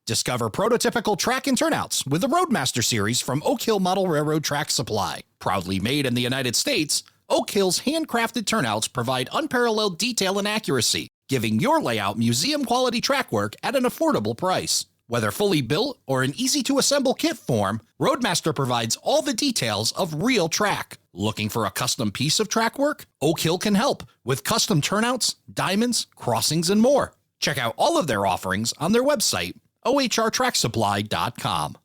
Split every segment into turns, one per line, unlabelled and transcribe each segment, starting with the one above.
Discover prototypical track and turnouts with the Roadmaster series from Oak Hill Model Railroad Track Supply. Proudly made in the United States, Oak Hill's handcrafted turnouts provide unparalleled detail and accuracy, giving your layout museum-quality track work at an affordable price. Whether fully built or in easy-to-assemble kit form, Roadmaster provides all the details of real track. Looking for a custom piece of track work? Oak Hill can help with custom turnouts, diamonds, crossings, and more. Check out all of their offerings on their website, ohrtracksupply.com.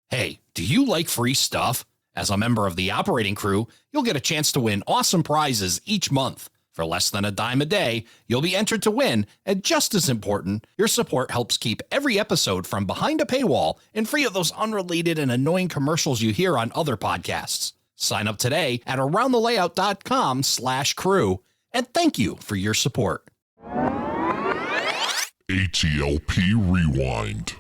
Hey, do you like free stuff? As a member of the operating crew, you'll get a chance to win awesome prizes each month. For less than a dime a day, you'll be entered to win, and just as important, your support helps keep every episode from behind a paywall and free of those unrelated and annoying commercials you hear on other podcasts. Sign up today at aroundthelayout.com/crew, and thank you for your support.
ATLP Rewind.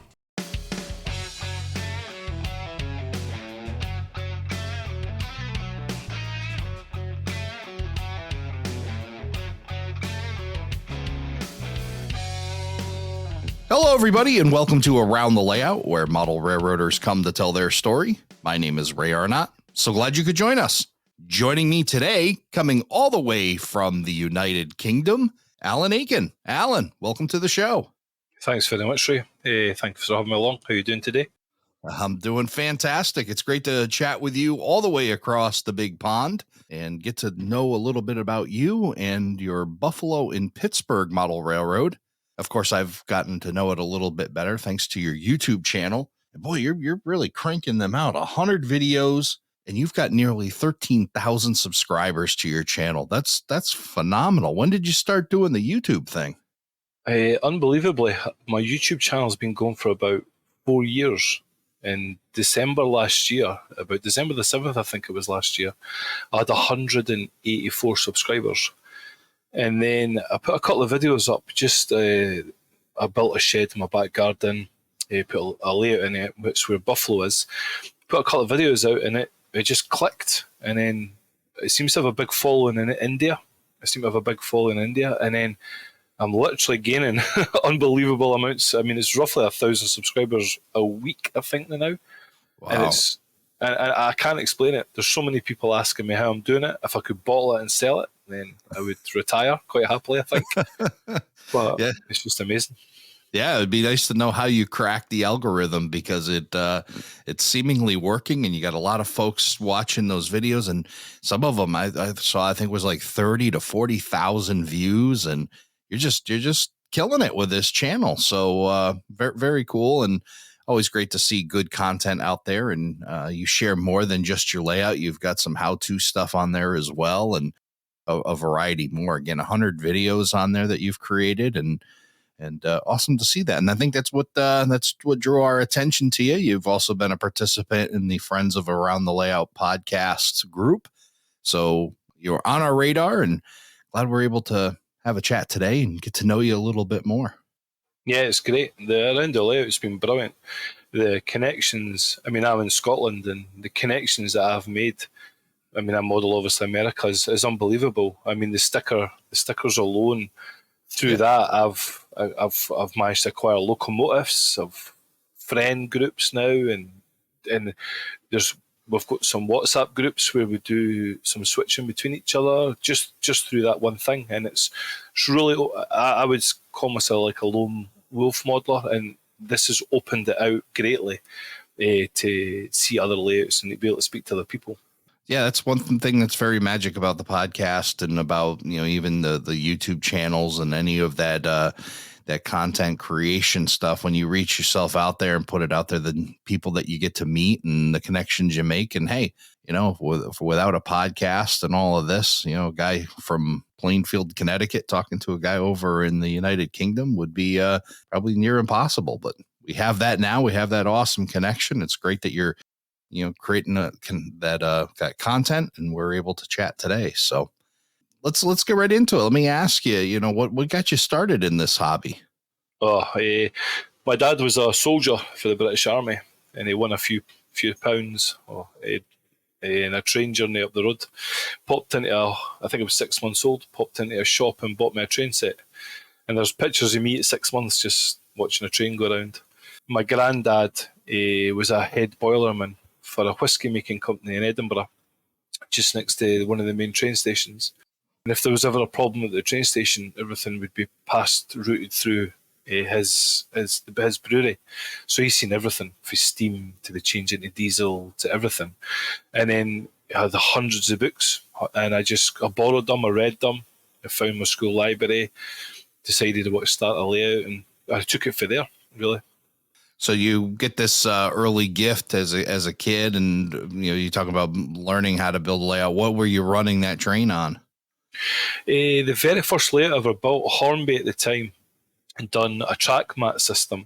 Hello, everybody, and welcome to Around the Layout, where model railroaders come to tell their story. My name is Ray Arnott. So glad you could join us. Joining me today, coming all the way from the United Kingdom, Alan Aitken. Alan, welcome to the show.
Thanks very much, Ray. Thanks for having me along. How are you doing today?
I'm doing fantastic. It's great to chat with you all the way across the big pond and get to know a little bit about you and your Buffalo in Pittsburgh model railroad. Of course, I've gotten to know it a little bit better thanks to your YouTube channel. And boy, you're really cranking them out. 100 videos, and you've got nearly 13,000 subscribers to your channel. That's phenomenal. When did you start doing the YouTube thing?
Unbelievably, my YouTube channel has been going for about 4 years. In December last year, about December the 7th, I think it was last year, I had 184 subscribers. And then I put a couple of videos up. I built a shed in my back garden, put a layout in it, which where Buffalo is. Put a couple of videos out in it. It just clicked. And then it seems to have a big following in India. And then I'm literally gaining unbelievable amounts. I mean, it's roughly 1,000 subscribers a week, I think, now.
Wow.
And I can't explain it. There's so many people asking me how I'm doing it. If I could bottle it and sell it, then I would retire quite happily, I think. But yeah, it's just amazing.
Yeah, it'd be nice to know how you crack the algorithm, because it's seemingly working, and you got a lot of folks watching those videos, and some of them I saw, I think, was like 30 to 40,000 views, and you're just killing it with this channel. So very, very cool, and always great to see good content out there. And you share more than just your layout. You've got some how-to stuff on there as well, and a variety more. Again, 100 videos on there that you've created, and awesome to see that. And I think that's what drew our attention to you. You've also been a participant in the Friends of Around the Layout podcast group, so you're on our radar, and glad we're able to have a chat today and get to know you a little bit more.
Yeah, it's great. The Around the Layout's been brilliant. The connections, I mean, I'm in Scotland, and the connections that I've made, I mean, I model obviously America, is unbelievable. I mean, the stickers alone, through that, I've managed to acquire locomotives of friend groups now, and we've got some WhatsApp groups where we do some switching between each other just through that one thing. And it's really, I would call myself like a lone wolf modeler, and this has opened it out greatly to see other layouts and to be able to speak to other people.
Yeah, that's one thing that's very magic about the podcast, and about, even the YouTube channels and any of that content creation stuff. When you reach yourself out there and put it out there, the people that you get to meet and the connections you make. And hey, without a podcast and all of this, a guy from Plainfield, Connecticut, talking to a guy over in the United Kingdom would be probably near impossible. But we have that now. We have that awesome connection. It's great that you're creating that content, and we're able to chat today. So let's get right into it. Let me ask you, what got you started in this hobby?
My dad was a soldier for the British Army, and he won a few pounds in a train journey up the road. Popped into I think I was 6 months old, popped into a shop and bought me a train set. And there's pictures of me at 6 months just watching a train go around. my granddad was a head boilerman for a whisky making company in Edinburgh, just next to one of the main train stations. And if there was ever a problem at the train station, everything would be routed through his brewery. So he's seen everything, from steam to the change into diesel to everything. And then I had hundreds of books, and I borrowed them, I read them, I found my school library, decided what to start a layout, and I took it for there, really.
So you get this early gift as a kid, and you talk about learning how to build a layout. What were you running that train on?
The very first layout I ever built, Hornby at the time, and done a track mat system,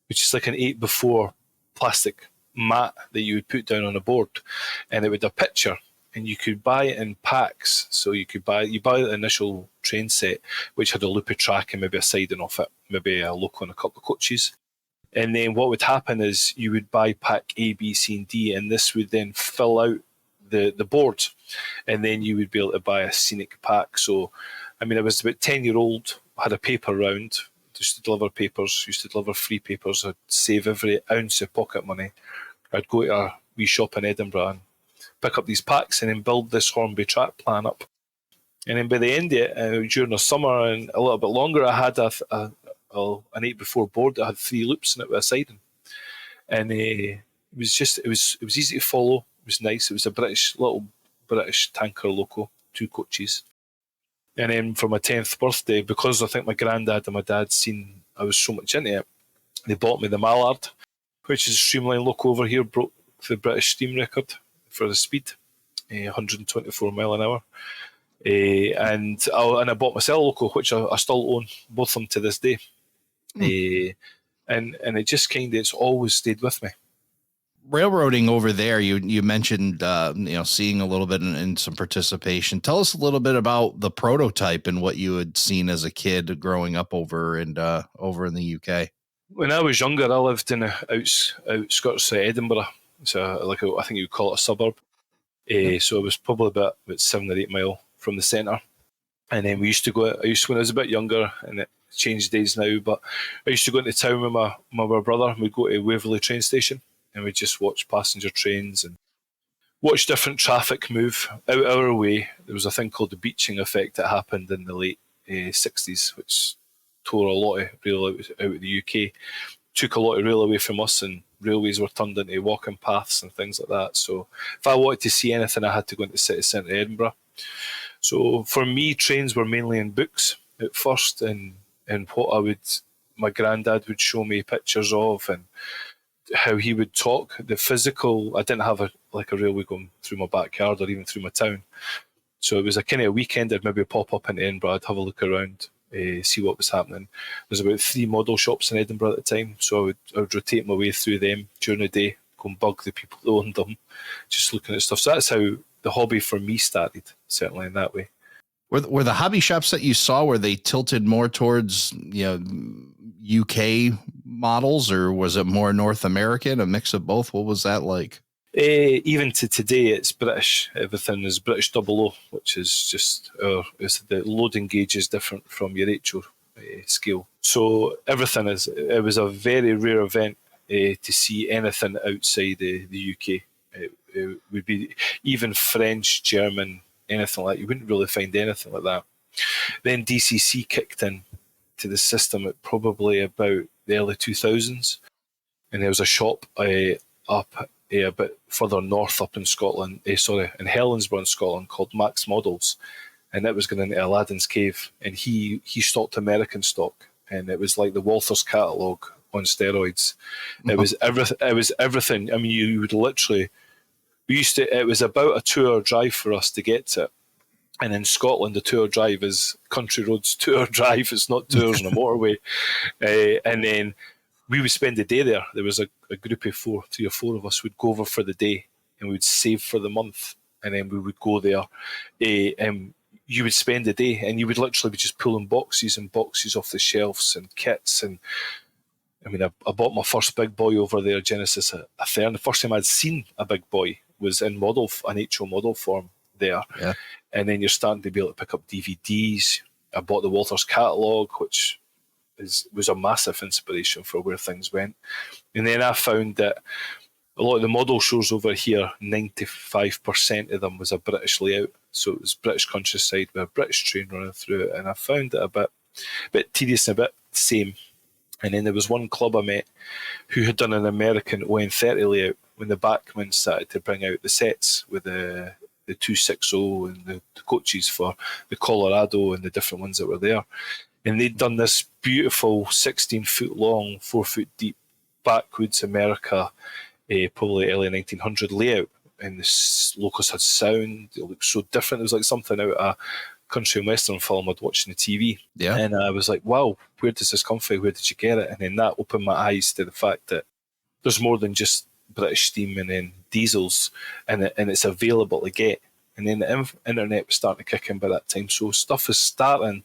which is like an 8x4 plastic mat that you would put down on a board, and it would have a picture, and you could buy it in packs. So you buy the initial train set, which had a loop of track and maybe a siding off it, maybe a loco and a couple of coaches. And then what would happen is you would buy pack A, B, C, and D, and this would then fill out the board, and then you would be able to buy a scenic pack. So, I mean, I was about 10-year-old, had a paper round, used to deliver papers, used to deliver free papers. I'd save every ounce of pocket money. I'd go to a wee shop in Edinburgh and pick up these packs and then build this Hornby track plan up. And then by the end of it, during the summer and a little bit longer, I had an 8x4 board that had 3 loops in it with a siding. And it was easy to follow. It was nice. It was a little British tanker loco, 2 coaches. And then for my 10th birthday, because I think my granddad and my dad seen I was so much into it, they bought me the Mallard, which is a streamline loco over here, broke the British steam record for the speed, 124 mile an hour. And I bought myself a loco, which I still own, both of them to this day. And it just it's always stayed with me.
Railroading over there, you mentioned seeing a little bit in some participation. Tell us a little bit about the prototype and what you had seen as a kid growing up over in the UK.
When I was younger, I lived in the outskirts of Edinburgh. So I think you'd call it a suburb. So it was probably about 7 or 8 mile from the centre. And then when I was a bit younger, and it changed days now, but I used to go into town with my brother. We'd go to Waverley train station, and we'd just watch passenger trains and watch different traffic move out our way. There was a thing called the beaching effect that happened in the late 60s, which tore a lot of rail out of the UK, took a lot of rail away from us, and railways were turned into walking paths and things like that. So if I wanted to see anything, I had to go into the city centre of Edinburgh. So for me, trains were mainly in books at first, and what my granddad would show me pictures of, and how he would talk. The physical, I didn't have a railway going through my backyard or even through my town. So it was a kind of a weekend. I'd maybe pop up into Edinburgh, I'd have a look around, see what was happening. There's about 3 model shops in Edinburgh at the time, so I would rotate my way through them during the day, go and bug the people that owned them, just looking at stuff. So that's how the hobby for me started, certainly in that way.
Were the hobby shops that you saw, were they tilted more towards UK models, or was it more North American, a mix of both? What was that like?
Even to today, it's British. Everything is British 00, which is just the loading gauge is different from your HO scale. So everything it was a very rare event to see anything outside the UK. It would be even French, German, anything like that. You wouldn't really find anything like that. Then DCC kicked in to the system at probably about the early 2000s, and there was a shop up a bit further north up in Scotland, in Helensburgh in Scotland, called Max Models, and it was going into Aladdin's Cave, and he stocked American stock, and it was like the Walther's catalogue on steroids. It was everything. I mean, you would literally. It was about a 2-hour drive for us to get to it. And in Scotland, the 2-hour drive is country roads 2-hour drive. It's not 2 hours on a motorway. And then we would spend the day there. There was a group of 3 or 4 of us would go over for the day, and we would save for the month. And then we would go there. You would spend the day, and you would literally be just pulling boxes and boxes off the shelves and kits. And I mean, I bought my first big boy over there, Genesis Athern. The first time I'd seen a big boy was in an HO model form there. Yeah. And then you're starting to be able to pick up DVDs. I bought the Walther's catalogue, which was a massive inspiration for where things went. And then I found that a lot of the model shows over here, 95% of them was a British layout. So it was British countryside with a British train running through it. And I found it a bit tedious and a bit same. And then there was one club I met who had done an American ON30 layout when the Backman started to bring out the sets with the 260 and the coaches for the Colorado and the different ones that were there. And they'd done this beautiful 16-foot long, 4-foot deep backwoods America, probably early 1900 layout. And the locals had sound. It looked so different. It was like something out of a country and western film I'd watched on the TV.
Yeah.
And I was like, wow, where does this come from? Where did you get it? And then that opened my eyes to the fact that there's more than just British steam and then diesels, and it's available to get. And then the internet was starting to kick in by that time. So stuff is starting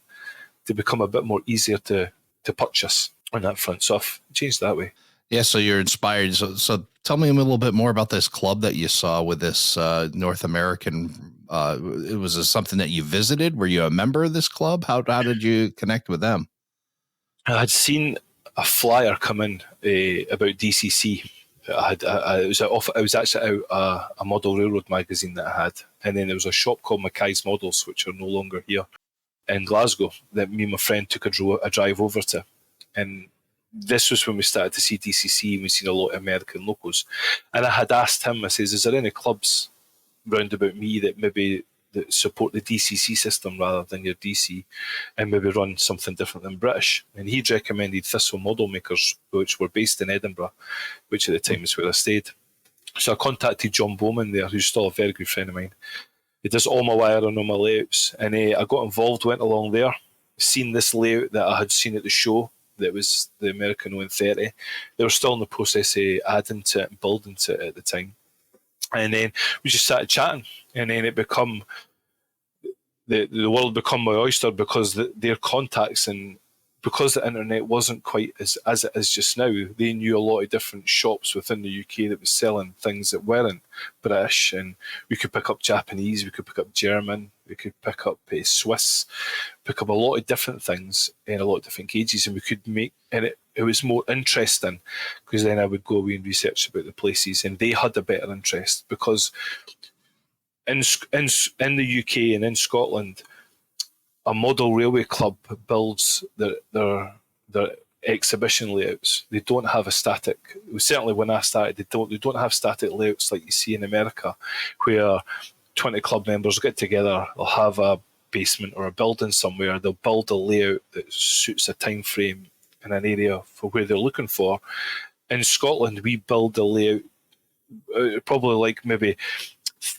to become a bit more easier to purchase on that front. So I've changed that way.
Yeah, so you're inspired. So tell me a little bit more about this club that you saw with this North American. It was something that you visited. Were you a member of this club? How did you connect with them?
I had seen a flyer come in about DCC. I was actually out a model railroad magazine that I had, and then there was a shop called Mackay's Models, which are no longer here, in Glasgow, that me and my friend took a drive over to. And this was when we started to see DCC, and we've seen a lot of American locals. And I had asked him, I says, is there any clubs round about me that support the DCC system rather than your DC, and maybe run something different than British? And he'd recommended Thistle Model Makers, which were based in Edinburgh, which at the time is where I stayed. So I contacted John Bowman there, who's still a very good friend of mine. He does all my wiring, all my layouts. And I got involved, went along there, seen this layout that I had seen at the show, that was the American ON30. They were still in the process of adding to it and building to it at the time. And then we just started chatting, and then it become the world become my oyster, because their contacts, and because the internet wasn't quite as it is just now, they knew a lot of different shops within the UK that was selling things that weren't British, and we could pick up Japanese, we could pick up German, we could pick up Swiss, pick up a lot of different things in a lot of different gauges, and we could make, and it was more interesting, because then I would go away and research about the places, and they had a better interest, because in the UK and in Scotland, a model railway club builds their exhibition layouts. They don't have a static. Certainly when I started, they don't have static layouts like you see in America, where 20 club members get together, they'll have a basement or a building somewhere, they'll build a layout that suits a time frame in an area for where they're looking for. In Scotland, we build a layout, probably like maybe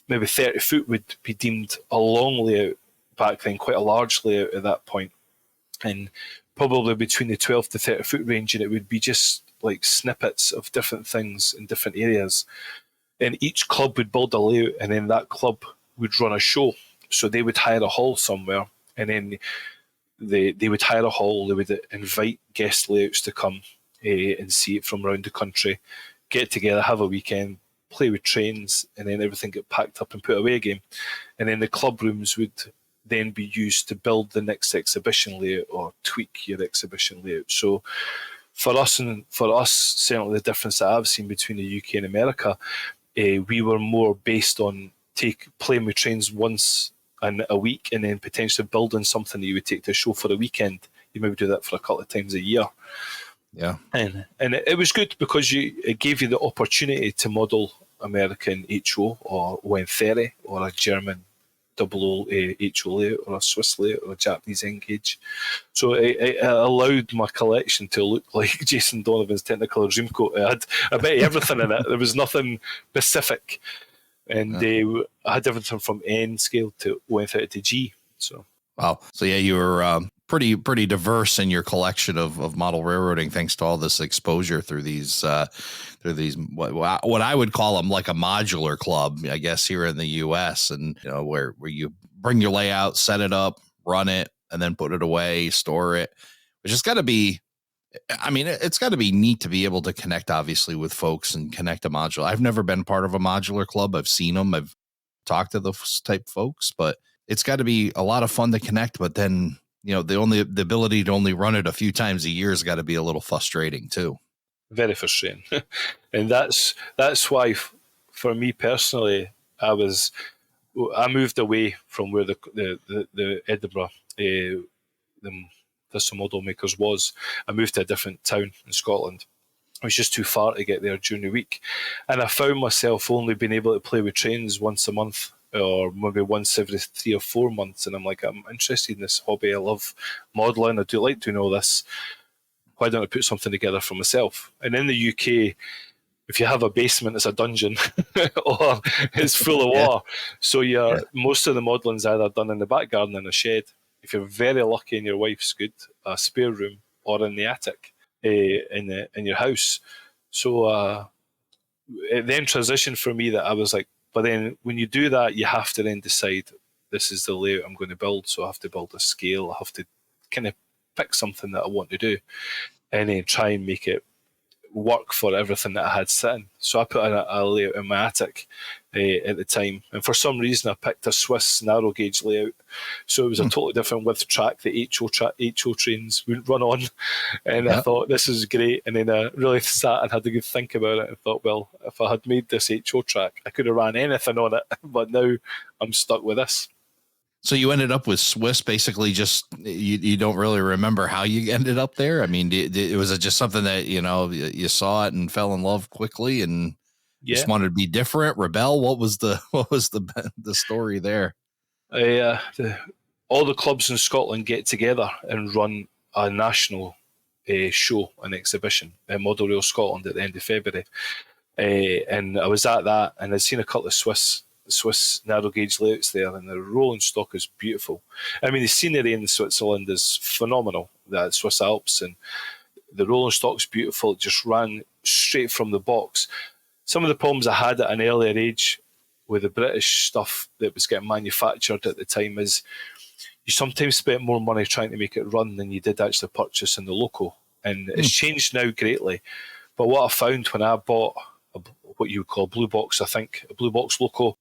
30 foot would be deemed a long layout back then, quite a large layout at that point, and probably between the 12 to 30 foot range, and it would be just like snippets of different things in different areas. And each club would build a layout, and then that club would run a show. So they would hire a hall somewhere, and then they would hire a hall, they would invite guest layouts to come and see it from around the country, get together, have a weekend, play with trains, and then everything get packed up and put away again. And then the club rooms would then be used to build the next exhibition layout or tweak your exhibition layout. So for us, certainly the difference that I've seen between the UK and America, we were more based on playing with trains once in a week, and then potentially building something that you would take to a show for a weekend. You maybe do that for a couple of times a year.
Yeah.
And it was good, because it gave you the opportunity to model American HO or ON30 or a German 00 HO layout or a Swiss layout or a Japanese N-gauge. So it allowed my collection to look like Jason Donovan's Technicolor Dreamcoat. It had a bit of everything in it. There was nothing specific. And I had everything from N scale to ON30 to G. So
wow. So yeah, you were pretty diverse in your collection of model railroading, thanks to all this exposure through these what I would call them like a modular club, I guess, here in the US, and where you bring your layout, set it up, run it, and then put it away, store it, which has got to be, I mean, it's got to be neat to be able to connect, obviously, with folks and connect a modular. I've never been part of a modular club. I've seen them. I've talked to those type folks, but it's got to be a lot of fun to connect. But then the ability to only run it a few times a year has got to be a little frustrating too.
Very frustrating. And that's why, for me personally, I moved away from where the Edinburgh the Thistle Model Makers was. I moved to a different town in Scotland. It was just too far to get there during the week, and I found myself only being able to play with trains once a month, or maybe once every 3 or 4 months. And I'm like, I'm interested in this hobby. I love modelling. I do like doing all this. Why don't I put something together for myself? And in the UK, if you have a basement, it's a dungeon or it's full of water. So most of the modelling's either done in the back garden in a shed. If you're very lucky and your wife's good, a spare room, or in the attic in your house. So it then transitioned for me that I was like, but then when you do that, you have to then decide, this is the layout I'm going to build. So I have to build a scale. I have to kind of pick something that I want to do and then try and make it work for everything that I had sitting. So I put a layout in my attic at the time, and for some reason I picked a Swiss narrow gauge layout. So it was a totally different width track that HO trains wouldn't run on, and I thought, this is great. And then I really sat and had a good think about it and thought, well, if I had made this HO track, I could have ran anything on it, but now I'm stuck with this.
So you ended up with Swiss, basically. Just you don't really remember how you ended up there. I mean, was it just something that you saw it and fell in love quickly and just wanted to be different, rebel? What was the story there?
All the clubs in Scotland get together and run a national show, an exhibition at Model Rail Scotland at the end of February, and I was at that, and I'd seen a couple of Swiss narrow gauge layouts there, and the rolling stock is beautiful. I mean, the scenery in Switzerland is phenomenal, the Swiss Alps, and the rolling stock's beautiful. It just ran straight from the box. Some of the problems I had at an earlier age with the British stuff that was getting manufactured at the time is you sometimes spent more money trying to make it run than you did actually purchase in the local. And it's changed now greatly. But what I found when I bought what you would call a blue box, I think, a blue box loco,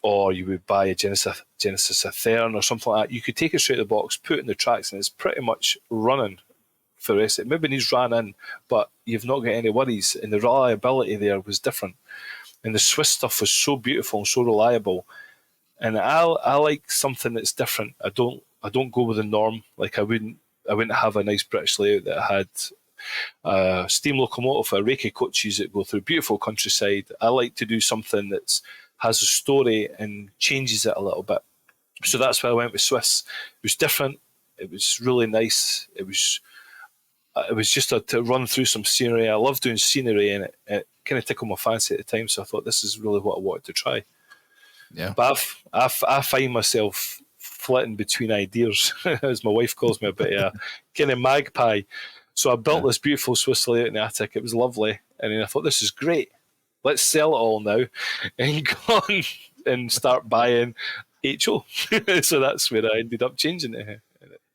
or you would buy a Genesis Athern or something like that, you could take it straight to the box, put it in the tracks, and it's pretty much running for the rest. It maybe needs ran in, but you've not got any worries. And the reliability there was different. And the Swiss stuff was so beautiful and so reliable. And I like something that's different. I don't go with the norm. Like I wouldn't have a nice British layout that had a steam locomotive, a rake of coaches that go through beautiful countryside. I like to do something that has a story and changes it a little bit. So that's why I went with Swiss. It was different. It was really nice. It was just to run through some scenery. I love doing scenery, and it kind of tickled my fancy at the time. So I thought, this is really what I wanted to try.
Yeah.
But I find myself flitting between ideas, as my wife calls me, a bit kind of magpie. So I built this beautiful Swiss layout in the attic. It was lovely. And then I thought, this is great. Let's sell it all now and go on and start buying HO. So that's where I ended up changing it.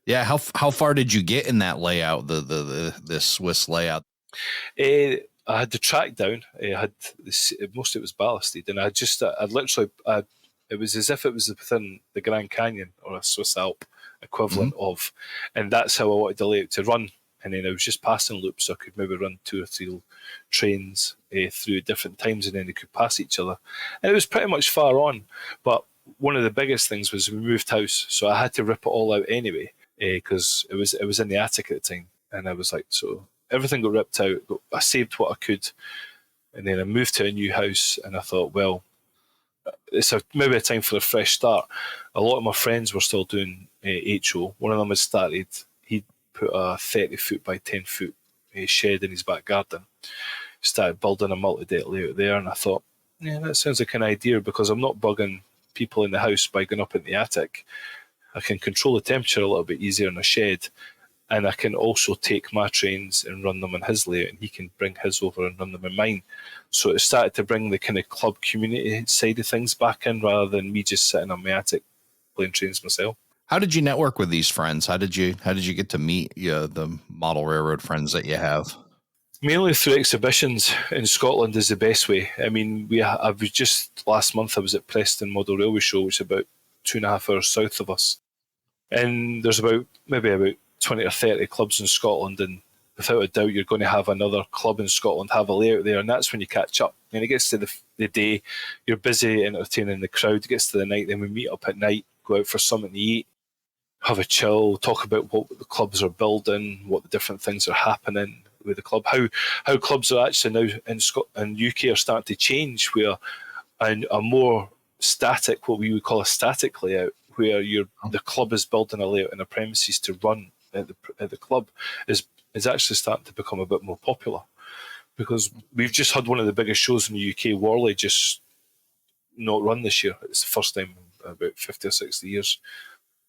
Yeah. How far did you get in that layout, the Swiss layout?
I had the track down. I had most of it was ballasted, and it was as if it was within the Grand Canyon or a Swiss Alp equivalent of, and that's how I wanted the layout to run. And then I was just passing loops, so I could maybe run 2 or 3 trains through different times, and then they could pass each other. And it was pretty much far on. But one of the biggest things was we moved house, so I had to rip it all out anyway, because it was in the attic at the time. And I was like, so everything got ripped out. I saved what I could, and then I moved to a new house, and I thought, well, it's maybe a time for a fresh start. A lot of my friends were still doing HO. One of them had started, he'd put a 30 foot by 10 foot shed in his back garden. Started building a multi-deck layout there, and I thought, yeah, that sounds like an idea, because I'm not bugging people in the house by going up in the attic. I can control the temperature a little bit easier in a shed, and I can also take my trains and run them in his layout, and he can bring his over and run them in mine. So it started to bring the kind of club community side of things back in, rather than me just sitting on my attic playing trains myself.
How did you network with these friends? How did you get to meet the model railroad friends that you have?
Mainly through exhibitions in Scotland is the best way. I mean, I was just last month, I was at Preston Model Railway Show, which is about 2.5 hours south of us. And there's maybe about 20 or 30 clubs in Scotland, and without a doubt you're going to have another club in Scotland have a layout there, and that's when you catch up. And it gets to the day, you're busy entertaining the crowd. It gets to the night, then we meet up at night, go out for something to eat, have a chill, talk about what the clubs are building, what the different things are happening with the club, how clubs are actually now in UK are starting to change, where a more static, what we would call a static layout, where the club is building a layout and a premises to run at the club is actually starting to become a bit more popular, because we've just had one of the biggest shows in the UK, Worley, just not run this year. It's the first time in about 50 or 60 years.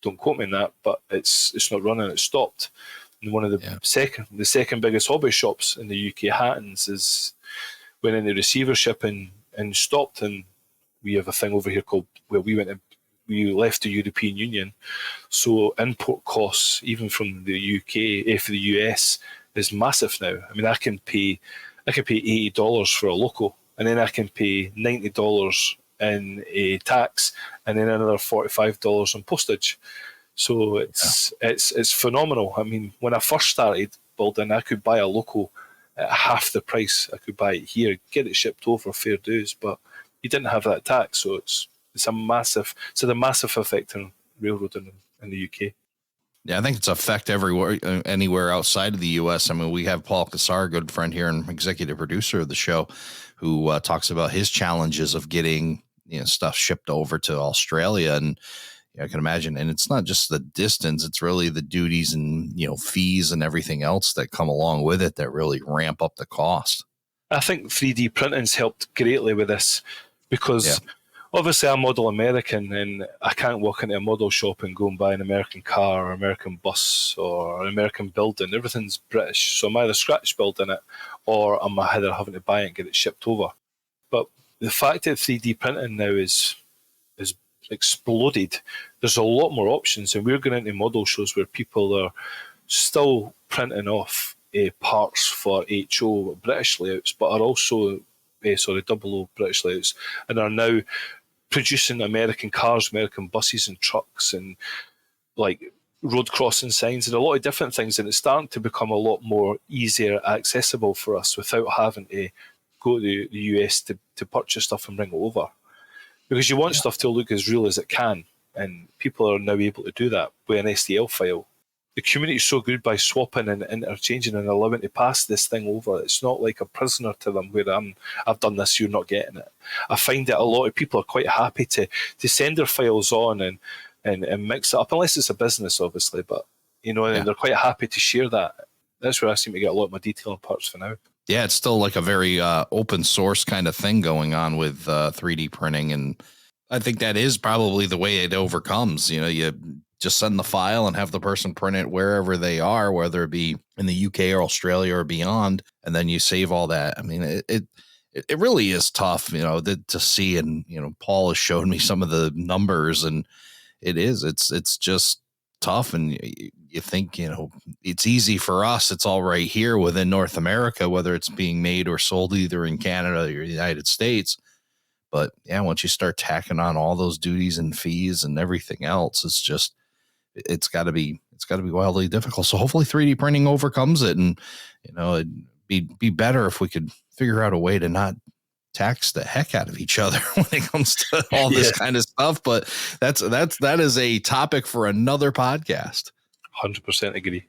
Don't quote me on that, but it's not running. It stopped. And one of the second biggest hobby shops in the UK, Hattons, went into receivership and stopped. And we have a thing over here called where we left the European Union, so import costs even from the UK, for the US, is massive now. I mean, I can pay $80 for a local, and then I can pay $90 in a tax, and then another $45 on postage. So it's phenomenal. I mean, when I first started building, I could buy a local at half the price. I could buy it here, get it shipped over, fair dues, but you didn't have that tax, so it's a massive effect on railroading in the UK.
Yeah, I think it's affect everywhere, anywhere outside of the U.S. I mean, we have Paul Kassar, a good friend here and executive producer of the show, who talks about his challenges of getting stuff shipped over to Australia. And I can imagine, and it's not just the distance, it's really the duties and fees and everything else that come along with it that really ramp up the cost.
I think 3D printing's helped greatly with this, because obviously I'm model American, and I can't walk into a model shop and go and buy an American car or American bus or an American building. Everything's British. So I'm either scratch building it, or I'm either having to buy it and get it shipped over. But the fact that 3D printing now is exploded, there's a lot more options, and we're going into model shows where people are still printing off parts for HO British layouts, but are also double O British layouts, and are now producing American cars, American buses and trucks, and like road crossing signs and a lot of different things. And it's starting to become a lot more easier accessible for us without having to go to the US to purchase stuff and bring it over, because you want stuff to look as real as it can, and people are now able to do that with an STL file. The community is so good by swapping and interchanging and allowing to pass this thing over. It's not like a prisoner to them where I've done this, you're not getting it. I find that a lot of people are quite happy to send their files on and mix it up, unless it's a business, obviously. But and they're quite happy to share that. That's where I seem to get a lot of my detailing parts for now.
Yeah, it's still like a very open source kind of thing going on with 3D printing, and I think that is probably the way it overcomes. You just send the file and have the person print it wherever they are, whether it be in the UK or Australia or beyond, and then you save all that. I mean, it really is tough, to see. And Paul has shown me some of the numbers, and it's just tough. And you think it's easy for us. It's all right here within North America, whether it's being made or sold either in Canada or the United States. But once you start tacking on all those duties and fees and everything else, it's got to be wildly difficult. So hopefully 3D printing overcomes it, and it'd be better if we could figure out a way to not tax the heck out of each other when it comes to all this kind of stuff. But that is a topic for another podcast.
100% agree.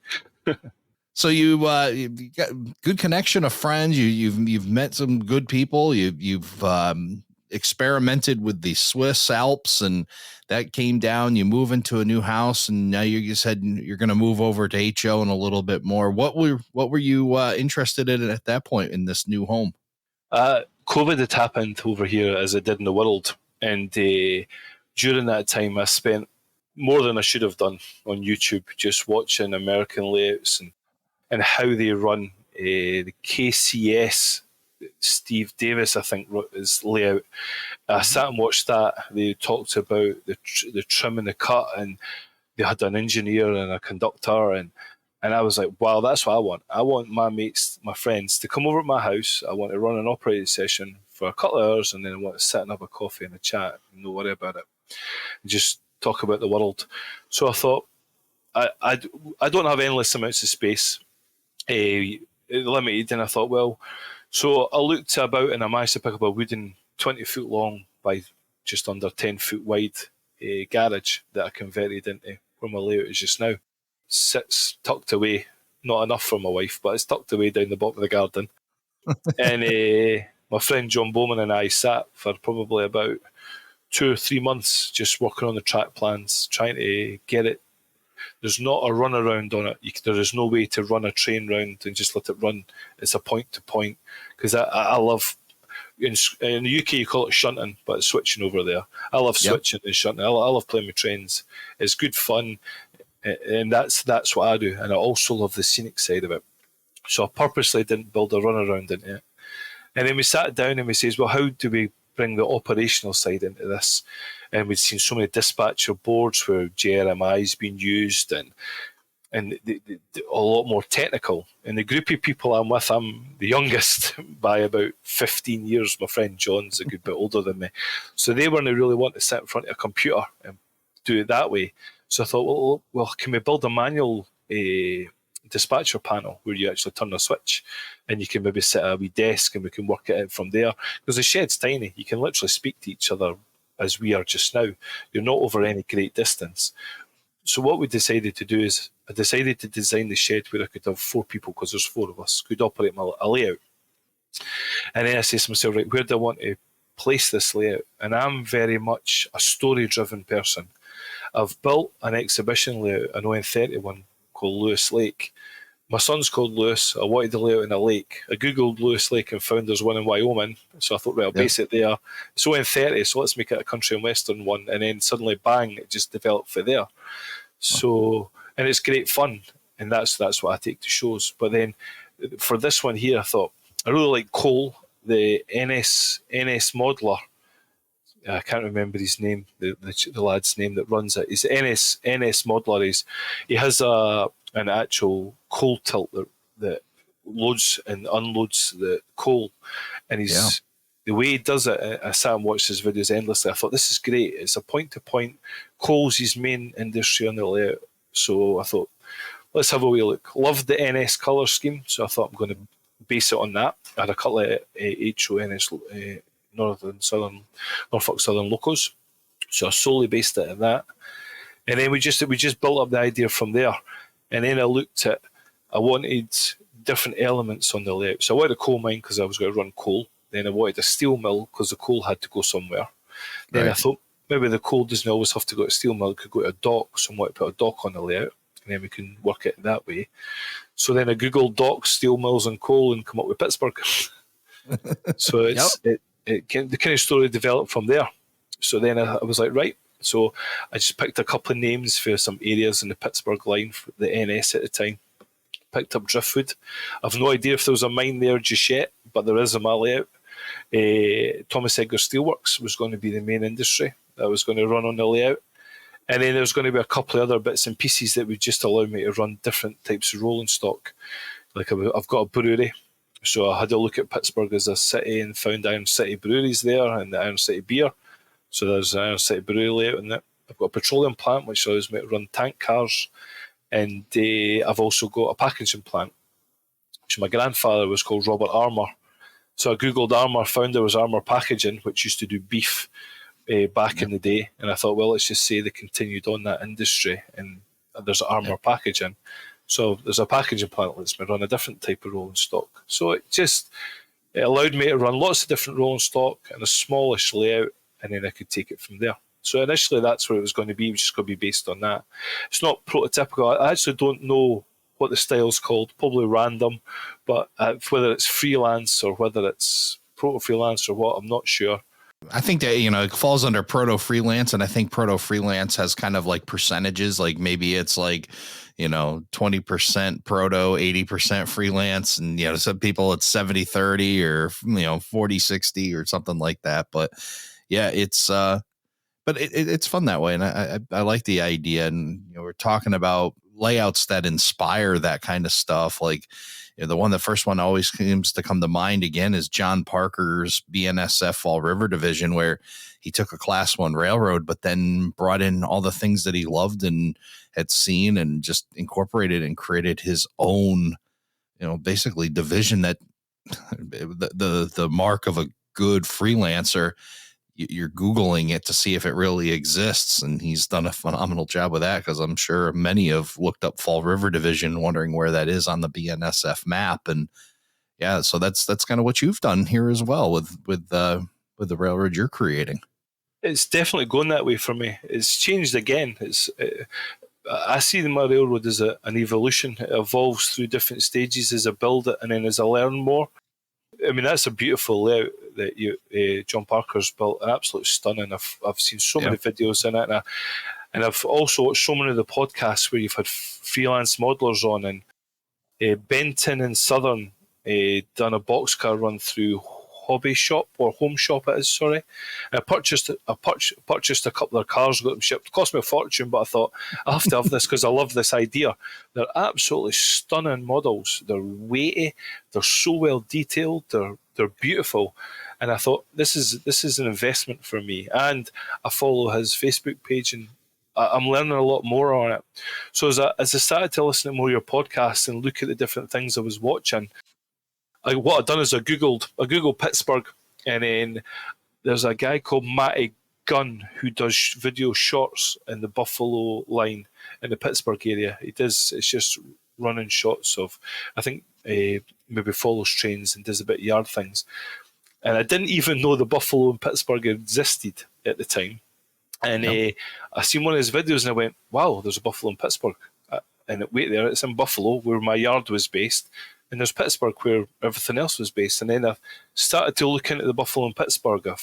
So you got good connection of friends. You've met some good people. You've experimented with the Swiss Alps, and that came down. You move into a new house, and now you said you're going to move over to HO in a little bit more. What were you interested in at that point in this new home?
COVID had happened over here as it did in the world, and during that time I spent more than I should have done on YouTube, just watching American layouts and how they run the KCS. Steve Davis, I think, wrote his layout. I sat and watched that. They talked about the trim and the cut, and they had an engineer and a conductor, and I was like, wow, that's what I want. I want my mates, my friends, to come over to my house. I want to run an operating session for a couple of hours, and then I want to sit and have a coffee and a chat and no worry about it. And just talk about the world. So I thought, I don't have endless amounts of space, limited, and I thought, well, so I looked about and I managed to pick up a wooden 20-foot long by just under 10-foot wide garage that I converted into where my layout is just now. Sits tucked away, not enough for my wife, but it's tucked away down the bottom of the garden. And my friend John Bowman and I sat for probably about 2 or 3 months just working on the track plans, trying to get it. There's not a runaround on it. There is no way to run a train round and just let it run. It's a point to point, because I love, in the UK you call it shunting, but it's switching over there. I love switching and shunting. I love playing with trains. It's good fun, and that's what I do. And I also love the scenic side of it. So I purposely didn't build a runaround into it. And then we sat down and we says, well, how do we bring the operational side into this? And we'd seen so many dispatcher boards where JRMI is being used, and a lot more technical. And the group of people I'm with, I'm the youngest by about 15 years. My friend John's a good bit older than me. So they weren't really wanting to sit in front of a computer and do it that way. So I thought, well, can we build a manual dispatcher panel where you actually turn a switch and you can maybe sit at a wee desk and we can work it out from there? Because the shed's tiny. You can literally speak to each other as we are just now. You're not over any great distance. So what we decided to do is I decided to design the shed where I could have 4 people, because there's 4 of us, could operate a layout. And then I say to myself, right, where do I want to place this layout? And I'm very much a story-driven person. I've built an exhibition layout, an ON30 one called Lewis Lake. My son's called Lewis. I wanted the layout in a lake. I googled Lewis Lake and found there's one in Wyoming. So I thought, right, I'll base it there. It's ON30, so let's make it a country and western one. And then suddenly, bang, it just developed for there. So, and it's great fun, and that's what I take to shows. But then for this one here, I thought I really like Cole, the NS modeler. I can't remember his name, the lad's name that runs it. He's NS modeler. He has an actual coal tilt that loads and unloads the coal, and he's the way he does it. I sat and watched his videos endlessly. I thought, this is great. It's a point to point. Coal's his main industry on the layout, so I thought, let's have a wee look. Loved the NS colour scheme, so I thought I'm going to base it on that. I had a couple of HONS Norfolk Southern locos, so I solely based it on that. And then we just built up the idea from there. And then I looked at, I wanted different elements on the layout. So I wanted a coal mine because I was going to run coal. Then I wanted a steel mill because the coal had to go somewhere. Then I thought maybe the coal doesn't always have to go to a steel mill, it could go to a dock. So I wanted to put a dock on the layout, and then we can work it that way. So then I googled docks, steel mills and coal and come up with Pittsburgh. So the kind of story developed from there. So then I was like, right. So I just picked a couple of names for some areas in the Pittsburgh line, for the NS at the time. Picked up Driftwood. I've no idea if there was a mine there just yet, but there is a my layout. Thomas Edgar Steelworks was going to be the main industry that was going to run on the layout. And then there's going to be a couple of other bits and pieces that would just allow me to run different types of rolling stock. Like I've got a brewery. So I had a look at Pittsburgh as a city and found Iron City breweries there and the Iron City beer. So there's an Iron City brewery layout in it. I've got a petroleum plant which allows me to run tank cars, and I've also got a packaging plant, which my grandfather was called Robert Armour. So I googled Armour, found there was Armour Packaging, which used to do beef back in the day, and I thought, well, let's just say they continued on that industry, and there's Armour Packaging. So there's a packaging plant that lets me run a different type of rolling stock. So it allowed me to run lots of different rolling stock in a smallish layout, and then I could take it from there. So initially that's where it was going to be. It was just going to be based on that. It's not prototypical. I actually don't know what the style's called, probably random, but whether it's freelance or whether it's proto-freelance or what, I'm not sure.
I think that, it falls under proto-freelance, and I think proto-freelance has kind of like percentages, like maybe it's like, 20% proto, 80% freelance, and, some people it's 70-30 or, 40-60 or something like that. But yeah, it's fun that way. And I like the idea. And we're talking about layouts that inspire that kind of stuff. Like, the first one always seems to come to mind again is John Parker's BNSF Fall River division, where he took a Class 1 railroad, but then brought in all the things that he loved and had seen and just incorporated and created his own, basically division that the mark of a good freelancer. You're Googling it to see if it really exists. And he's done a phenomenal job with that, because I'm sure many have looked up Fall River Division, wondering where that is on the BNSF map. And yeah, so that's kind of what you've done here as well with the railroad you're creating.
It's definitely going that way for me. It's changed again. I see my railroad as an evolution. It evolves through different stages as I build it and then as I learn more. I mean, that's a beautiful layout that John Parker's built. An absolute stunning. I've seen so many videos in it, and I've also watched so many of the podcasts where you've had freelance modelers on. And Benton and Southern done a boxcar run through Hobby Shop, or Home Shop it is, sorry. And I purchased a couple of cars, got them shipped. It cost me a fortune, but I thought I have to have this because I love this idea. They're absolutely stunning models. They're weighty. They're so well detailed. They're beautiful. And I thought this is an investment for me. And I follow his Facebook page, and I'm learning a lot more on it. So as I started to listen to more of your podcasts and look at the different things I was watching, what I've done is I googled Pittsburgh, and then there's a guy called Matty Gunn who does video shorts in the Buffalo line in the Pittsburgh area. It's just running shots of, I think, maybe follows trains and does a bit of yard things. And I didn't even know the Buffalo in Pittsburgh existed at the time. And I seen one of his videos and I went, wow, there's a Buffalo in Pittsburgh. And wait there, it's in Buffalo where my yard was based. And there's Pittsburgh where everything else was based. And then I started to look into the Buffalo in Pittsburgh. I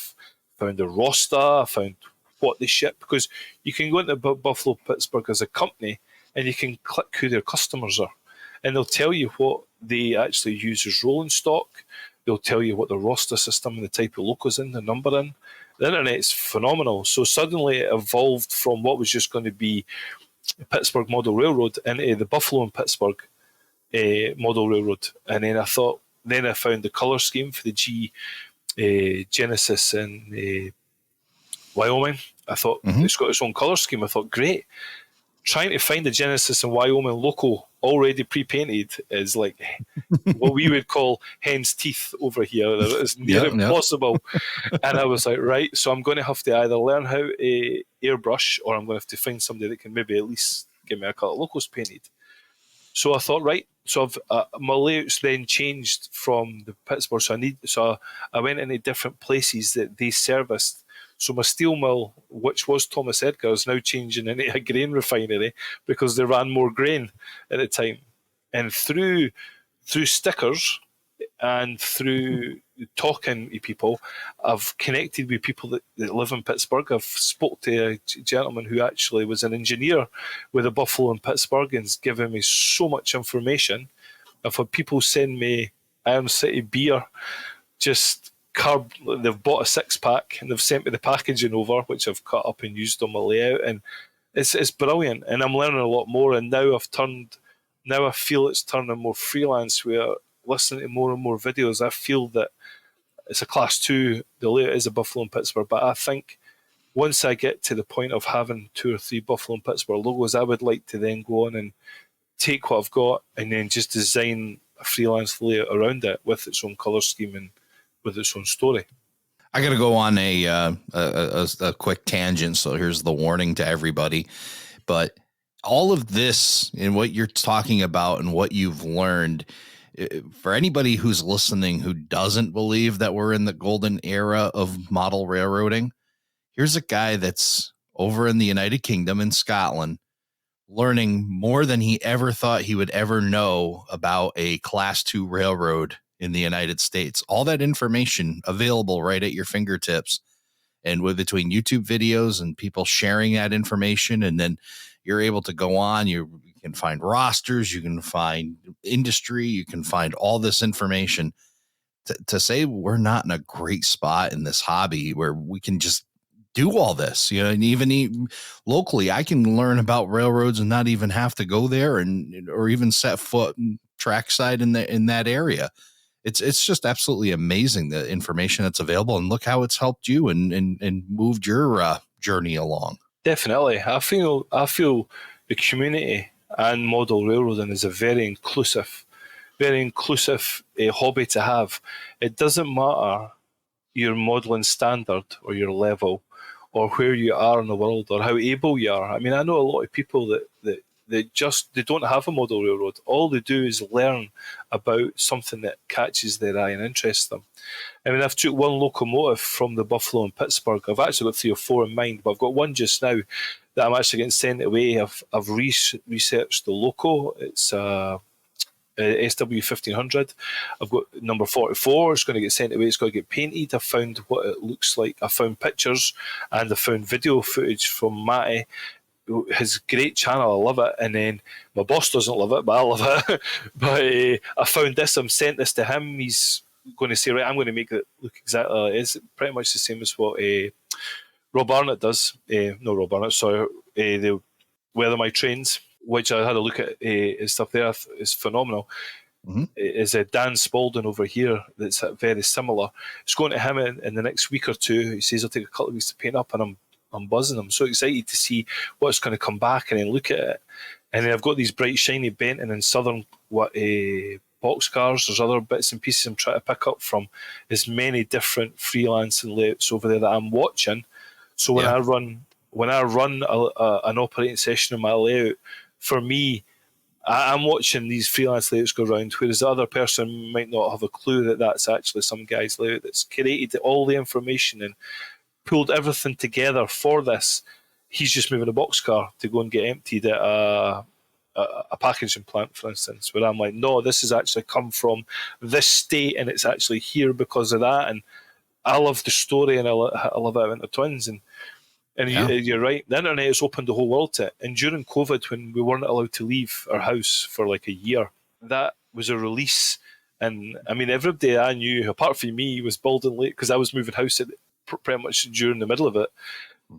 found the roster, I found what they ship, because you can go into Buffalo Pittsburgh as a company and you can click who their customers are. And they'll tell you what they actually use as rolling stock. They'll tell you what the roster system and the type of locos in, the number in. The internet's phenomenal. So suddenly it evolved from what was just going to be Pittsburgh Model Railroad into the Buffalo and Pittsburgh Model Railroad. And then I found the colour scheme for the G Genesis in Wyoming. I thought it's got its own colour scheme. I thought, great. Trying to find the Genesis in Wyoming loco already pre-painted is like what we would call hen's teeth over here. It's near impossible. And I was like, right, so I'm going to have to either learn how to airbrush, or I'm going to have to find somebody that can maybe at least give me a couple of locos painted. So I thought, right, so my layouts then changed from the Pittsburgh. So I went into different places that they serviced. So my steel mill, which was Thomas Edgar, is now changing into a grain refinery because they ran more grain at the time. And through stickers and through talking to people, I've connected with people that live in Pittsburgh. I've spoke to a gentleman who actually was an engineer with a Buffalo in Pittsburgh and's given me so much information. I've had people send me Iron City beer, just they've bought a 6-pack and they've sent me the packaging over, which I've cut up and used on my layout, and it's brilliant. And I'm learning a lot more. And now I feel it's turning more freelance, where listening to more and more videos, I feel that it's a Class 2. The layout is a Buffalo and Pittsburgh, but I think once I get to the point of having 2 or 3 Buffalo and Pittsburgh logos, I would like to then go on and take what I've got and then just design a freelance layout around it with its own colour scheme and with its own story.
I got to go on a quick tangent, so here's the warning to everybody. But all of this and what you're talking about and what you've learned, for anybody who's listening who doesn't believe that we're in the golden era of model railroading, here's a guy that's over in the United Kingdom in Scotland, learning more than he ever thought he would ever know about a Class 2 railroad in the United States. All that information available right at your fingertips. And with between YouTube videos and people sharing that information, and then you're able to go on, you can find rosters, you can find industry, you can find all this information. To say we're not in a great spot in this hobby where we can just do all this, and even locally, I can learn about railroads and not even have to go there or even set foot trackside in that area. It's just absolutely amazing, the information that's available, and look how it's helped you and moved your journey along.
Definitely. I feel the community and model railroading is a very inclusive hobby to have. It doesn't matter your modelling standard or your level or where you are in the world or how able you are. I mean, I know a lot of people that they don't have a model railroad. All they do is learn about something that catches their eye and interests them. I mean, I've took one locomotive from the Buffalo and Pittsburgh. I've actually got 3 or 4 in mind, but I've got one just now that I'm actually getting sent away. I've researched the loco. It's SW 1500. I've got number 44. It's going to get sent away. It's got to get painted. I found what it looks like. I found pictures and I found video footage from Matty. His great channel, I love it. And then my boss doesn't love it, but I love it. But I found this. I'm sent this to him. He's going to say, right, I'm going to make it look exactly like it is. Pretty much the same as what Rob Arnott does. No, Rob Arnott, sorry. The Weather My Trains, which I had a look at his stuff there, is phenomenal. Mm-hmm. Is Dan Spalding over here that's very similar. It's going to him in the next week or two. He says it'll take a couple of weeks to paint up, and I'm buzzing. I'm so excited to see what's going to come back and then look at it. And then I've got these bright, shiny Benton and Southern boxcars. There's other bits and pieces I'm trying to pick up from as many different freelancing layouts over there that I'm watching. So when I run an operating session in my layout, for me, I'm watching these freelance layouts go around, whereas the other person might not have a clue that that's actually some guy's layout that's created all the information and pulled everything together for this. He's just moving a boxcar to go and get emptied at a packaging plant, for instance, where I'm like, no, this has actually come from this state and it's actually here because of that. And I love the story and I love how it intertwines. And you're right, the internet has opened the whole world to it. And during COVID, when we weren't allowed to leave our house for like a year, that was a release. And I mean, everybody I knew, apart from me, was building late because I was moving house pretty much during the middle of it.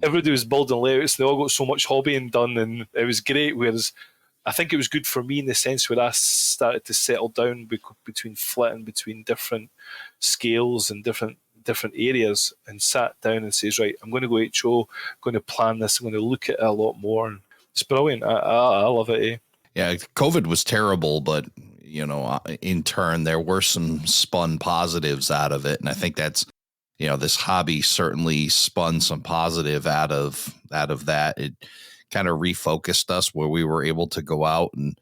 Everybody was building layouts. They all got so much hobbying done, and it was great. Whereas I think it was good for me in the sense where I started to settle down between flitting between different scales and different areas, and sat down and says, right, I'm going to go HO, I'm going to plan this, I'm going to look at it a lot more. And it's brilliant. I love it. Eh?
Yeah, COVID was terrible, but in turn, there were some spun positives out of it, and I think that's this hobby certainly spun some positive out of that. It kind of refocused us where we were able to go out. And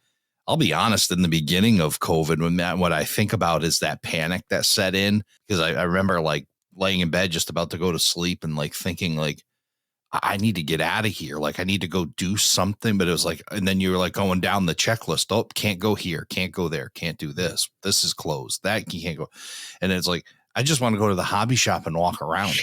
I'll be honest, in the beginning of COVID, what I think about is that panic that set in, because I remember like laying in bed just about to go to sleep and like thinking like, I need to get out of here. Like I need to go do something. But it was like, and then you're like going down the checklist. Oh, can't go here. Can't go there. Can't do this. This is closed. That you can't go. And it's like, I just want to go to the hobby shop and walk around.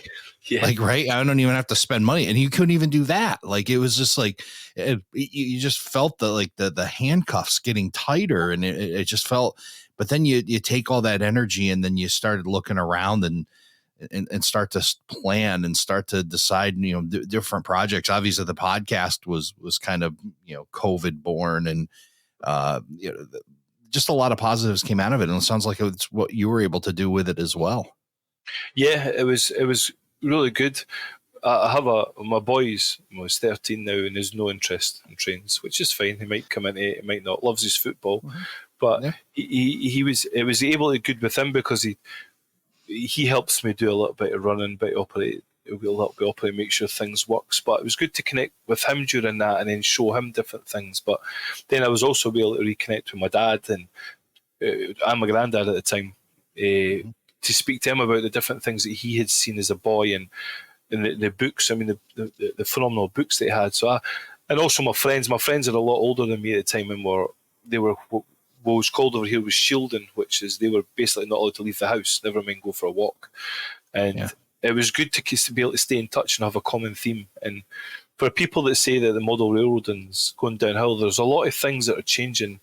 Yeah. Like, right. I don't even have to spend money. And you couldn't even do that. Like, it was just like, you just felt the handcuffs getting tighter, and it just felt, but then you take all that energy and then you started looking around and start to plan and start to decide, different projects. Obviously the podcast was kind of, COVID born, and, just a lot of positives came out of it. And it sounds like it's what you were able to do with it as well.
Yeah, it was really good. I have my boys, he's 13 now and has no interest in trains, which is fine. He might come into it, he might not, loves his football, but it was able to good with him because he helps me do a little bit of running, bit of operate, a little bit of operate, make sure things works. But it was good to connect with him during that and then show him different things. But then I was also able to reconnect with my dad and my granddad at the time to speak to him about the different things that he had seen as a boy and the books. I mean, the phenomenal books that he had. And also my friends are a lot older than me at the time, and they were what was called over here was shielding, which is they were basically not allowed to leave the house, never mind go for a walk. And it was good to be able to stay in touch and have a common theme. And for people that say that the model railroading's going downhill, there's a lot of things that are changing.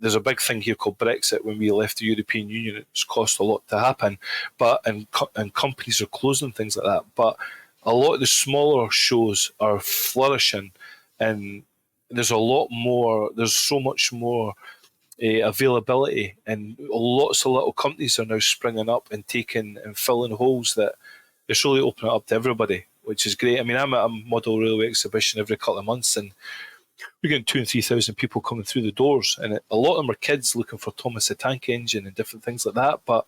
There's a big thing here called Brexit. When we left the European Union, it's cost a lot to happen, and companies are closing, things like that. But a lot of the smaller shows are flourishing, and there's so much more availability, and lots of little companies are now springing up and taking and filling holes that it's really opening it up to everybody, which is great. I mean, I'm at a model railway exhibition every couple of months, and we're getting 2,000 and 3,000 people coming through the doors, and a lot of them are kids looking for Thomas the Tank Engine and different things like that. But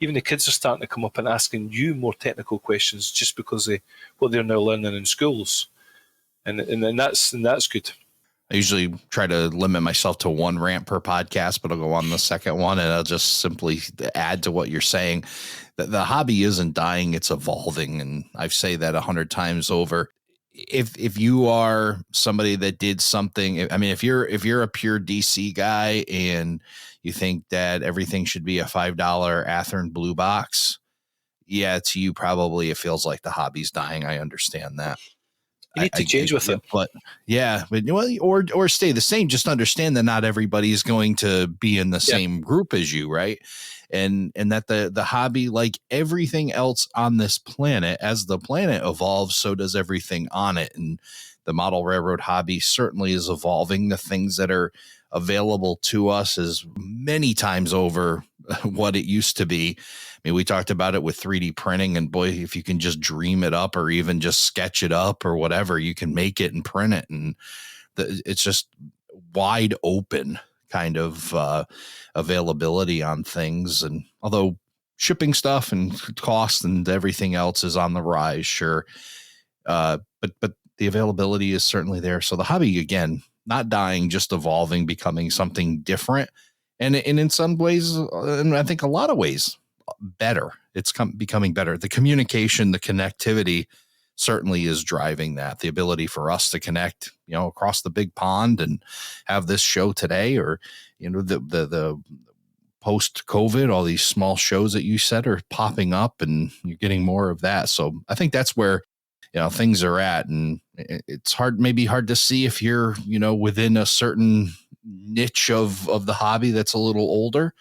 even the kids are starting to come up and asking you more technical questions just because of what they're now learning in schools, and that's good.
I usually try to limit myself to one rant per podcast, but I'll go on the second one and I'll just simply add to what you're saying. The hobby isn't dying, it's evolving. And I've said that 100 times over. If you are somebody that did something, I mean, if you're a pure DC guy and you think that everything should be a $5 Athearn blue box, yeah, to you, probably it feels like the hobby's dying. I understand that.
You need to change with it.
But or stay the same. Just understand that not everybody is going to be in the same group as you, right? And that the hobby, like everything else on this planet, as the planet evolves, so does everything on it. And the model railroad hobby certainly is evolving. The things that are available to us is many times over what it used to be. I mean, we talked about it with 3D printing, and boy, if you can just dream it up or even just sketch it up or whatever, you can make it and print it. And it's just wide open kind of availability on things. And although shipping stuff and cost and everything else is on the rise, sure. But the availability is certainly there. So the hobby, again, not dying, just evolving, becoming something different. And in some ways, and I think a lot of ways, better. It's becoming better. The communication, the connectivity certainly is driving that. The ability for us to connect, across the big pond and have this show today, or, the post-COVID, all these small shows that you said are popping up and you're getting more of that. So I think that's where, things are at. And it's maybe hard to see if you're, within a certain niche of the hobby that's a little older.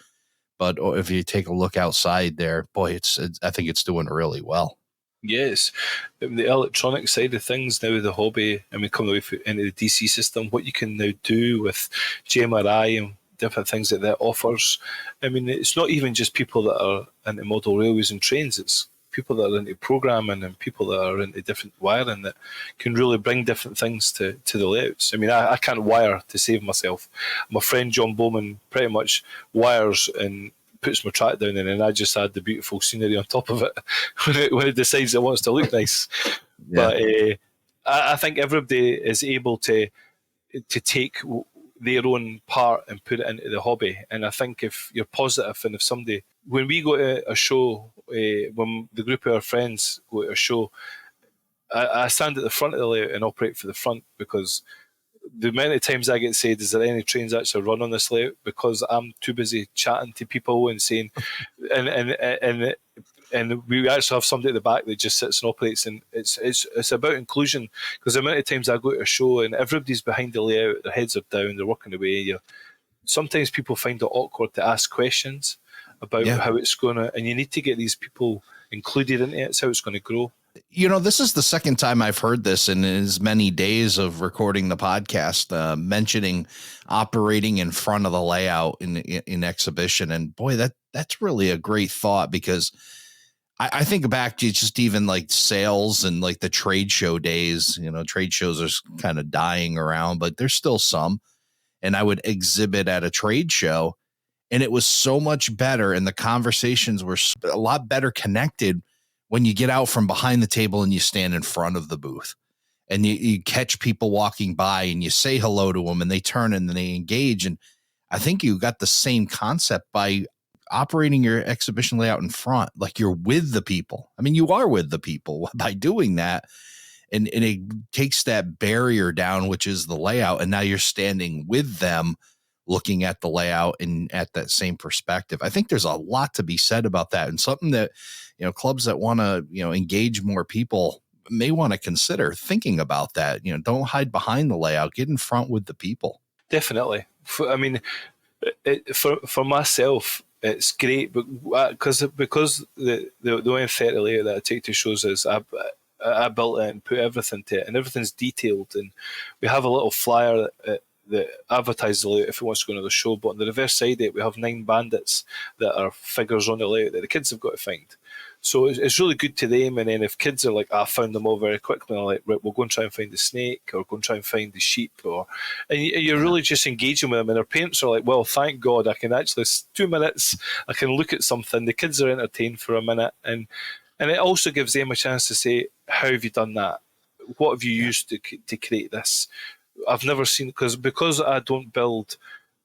But if you take a look outside there, boy, I think it's doing really well.
Yes. The electronic side of things now, the hobby, I mean, coming away into the DC system, what you can now do with GMRI and different things that offers. I mean, it's not even just people that are into model railways and trains, it's people that are into programming and people that are into different wiring that can really bring different things to the layouts. I mean, I can't wire to save myself. My friend John Bowman pretty much wires and puts my track down in, and I just add the beautiful scenery on top of it when it decides it wants to look nice. Yeah. But I think everybody is able to take their own part and put it into the hobby. And I think if you're positive, and if somebody, when we go to a show, when the group of our friends go to a show, I stand at the front of the layout and operate for the front, because the amount of times I get said, is there any trains actually run on this layout? Because I'm too busy chatting to people and saying, and we actually have somebody at the back that just sits and operates, and it's about inclusion, because the amount of times I go to a show and everybody's behind the layout, their heads are down, they're working away. Sometimes people find it awkward to ask questions about how it's going to, and you need to get these people included in it. It's how it's going to grow.
This is the second time I've heard this in as many days of recording the podcast, mentioning operating in front of the layout in exhibition. And boy, that's really a great thought, because I think back to just even like sales and like the trade show days. Trade shows are kind of dying around, but there's still some. And I would exhibit at a trade show, and it was so much better, and the conversations were a lot better connected when you get out from behind the table and you stand in front of the booth, and you catch people walking by and you say hello to them and they turn and they engage. And I think you got the same concept by operating your exhibition layout in front, like you're with the people. I mean, you are with the people by doing that. And it takes that barrier down, which is the layout. And now you're standing with them, looking at the layout and at that same perspective. I think there's a lot to be said about that, and something that, clubs that want to, engage more people may want to consider thinking about that. Don't hide behind the layout, get in front with the people.
Definitely. I mean, for myself, it's great, but because the only 30 layout that I take to shows is I built it and put everything to it, and everything's detailed. And we have a little flyer that advertises the layout if it wants to go into the show. But on the reverse side of it, we have 9 bandits that are figures on the layout that the kids have got to find. So it's really good to them. And then if kids are like, I found them all very quickly, I'm like, right, we'll go and try and find the snake, or go and try and find the sheep, and you're really just engaging with them. And their parents are like, well, thank God I can actually 2 minutes, I can look at something. The kids are entertained for a minute, and it also gives them a chance to say, how have you done that? What have you used to create this? I've never seen, because I don't build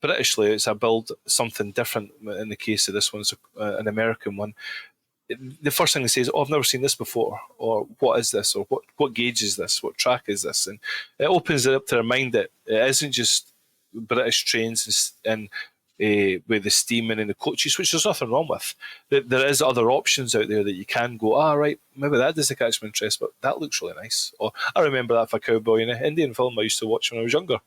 British layouts, I build something different. In the case of this one, it's an American one. The first thing they say is, oh, I've never seen this before, or what is this, or what gauge is this, what track is this? And it opens it up to their mind that it isn't just British trains and with the steaming and the coaches, which there's nothing wrong with. There is other options out there that you can go, right, maybe that doesn't catch my interest, but that looks really nice. Or I remember that for a cowboy in an Indian film I used to watch when I was younger,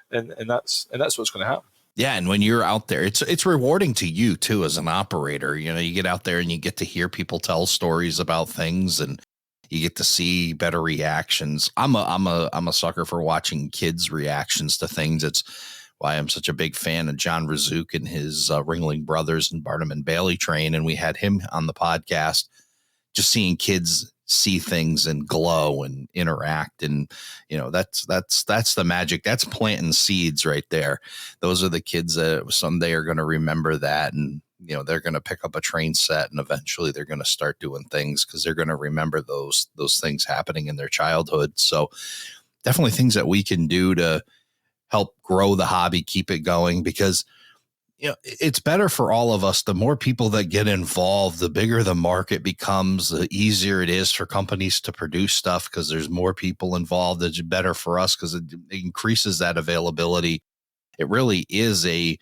and that's what's going to happen.
Yeah, and when you're out there, it's rewarding to you too as an operator. You know, you get out there and you get to hear people tell stories about things, and you get to see better reactions. I'm a sucker for watching kids' reactions to things. It's why I'm such a big fan of John Razook and his Ringling Brothers and Barnum and Bailey train, and we had him on the podcast. Just seeing kids see things and glow and interact, and that's the magic. That's planting seeds right there. Those are the kids that someday are going to remember that, and they're going to pick up a train set, and eventually they're going to start doing things because they're going to remember those things happening in their childhood. So definitely things that we can do to help grow the hobby, keep it going, because it's better for all of us. The more people that get involved, the bigger the market becomes, the easier it is for companies to produce stuff because there's more people involved. It's better for us because it increases that availability. It really is a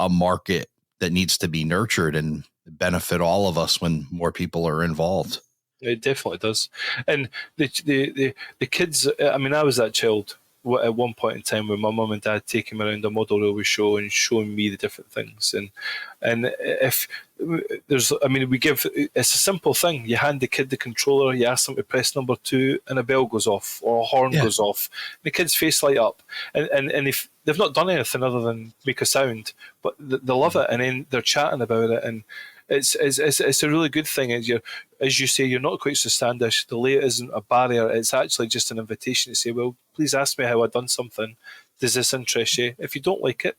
market that needs to be nurtured and benefit all of us when more people are involved.
It definitely does. And the kids, I mean, I was that child at one point in time when my mum and dad taking me around a model railway show and showing me the different things. And if there's, I mean, it's a simple thing. You hand the kid the controller, you ask them to press number 2, and a bell goes off or a horn goes off. And the kid's face light up. And if they've not done anything other than make a sound, but they love it, and then they're chatting about it. And it's a really good thing. As you say, you're not quite so standish. The layout isn't a barrier. It's actually just an invitation to say, well, please ask me how I've done something. Does this interest you? If you don't like it,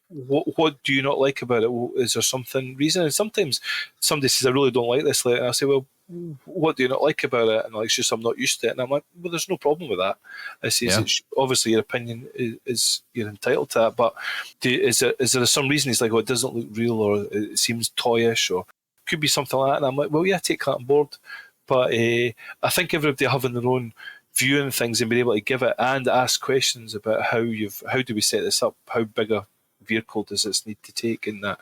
what do you not like about it? Is there something reason? And sometimes somebody says, I really don't like this layout. And I say, well, what do you not like about it? And it's just, I'm not used to it. And I'm like, well, there's no problem with that. I say, obviously your opinion is you're entitled to that, but is there some reason? He's like, it doesn't look real, or it seems toyish, or could be something like that. And I'm like, well, yeah, take that on board. But I think everybody having their own view on things and being able to give it and ask questions about how do we set this up? How big a vehicle does this need to take? And that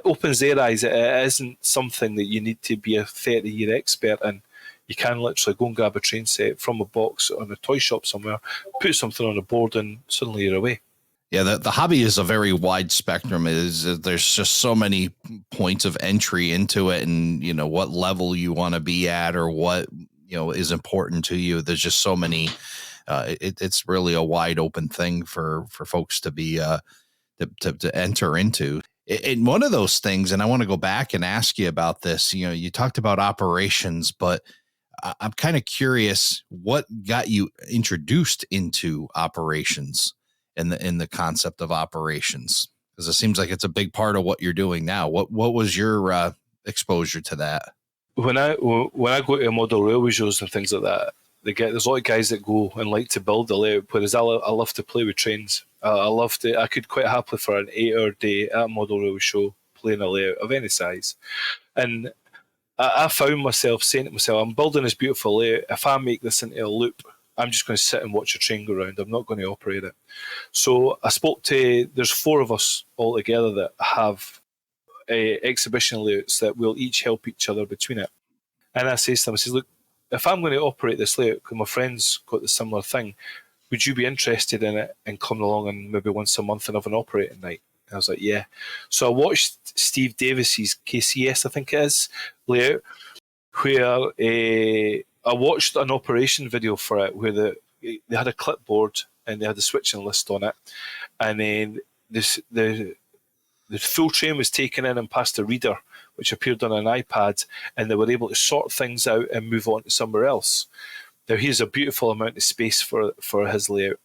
opens their eyes. It isn't something that you need to be a 30-year expert in. You can literally go and grab a train set from a box on a toy shop somewhere, put something on a board, and suddenly you're away.
Yeah, the hobby is a very wide spectrum. There's just so many points of entry into it, and what level you want to be at, or what is important to you. There's just so many. It's really a wide open thing for folks to be to enter into. And one of those things, and I want to go back and ask you about this. You talked about operations, but I'm kind of curious what got you introduced into operations and the concept of operations, because it seems like it's a big part of what you're doing now. What was your exposure to that?
When I go to model railway shows and things like that, there's a lot of guys that go and like to build the layout, whereas I love to play with trains. I could quite happily for an 8-hour day at a model railway show playing a layout of any size. And I found myself saying to myself, I'm building this beautiful layout. If I make this into a loop, I'm just going to sit and watch a train go around. I'm not going to operate it. So I spoke to, there's 4 of us all together that have exhibition layouts that will each help each other between it. And I say to them, I says, look, if I'm going to operate this layout, because my friend's got the similar thing, would you be interested in it and come along and maybe once a month and have an operating night? And I was like, yeah. So I watched Steve Davis's KCS, I think it is, layout, where I watched an operation video for it where they had a clipboard and they had a switching list on it, and then the full train was taken in and past a reader, which appeared on an iPad, and they were able to sort things out and move on to somewhere else. Now, here's a beautiful amount of space for his layout.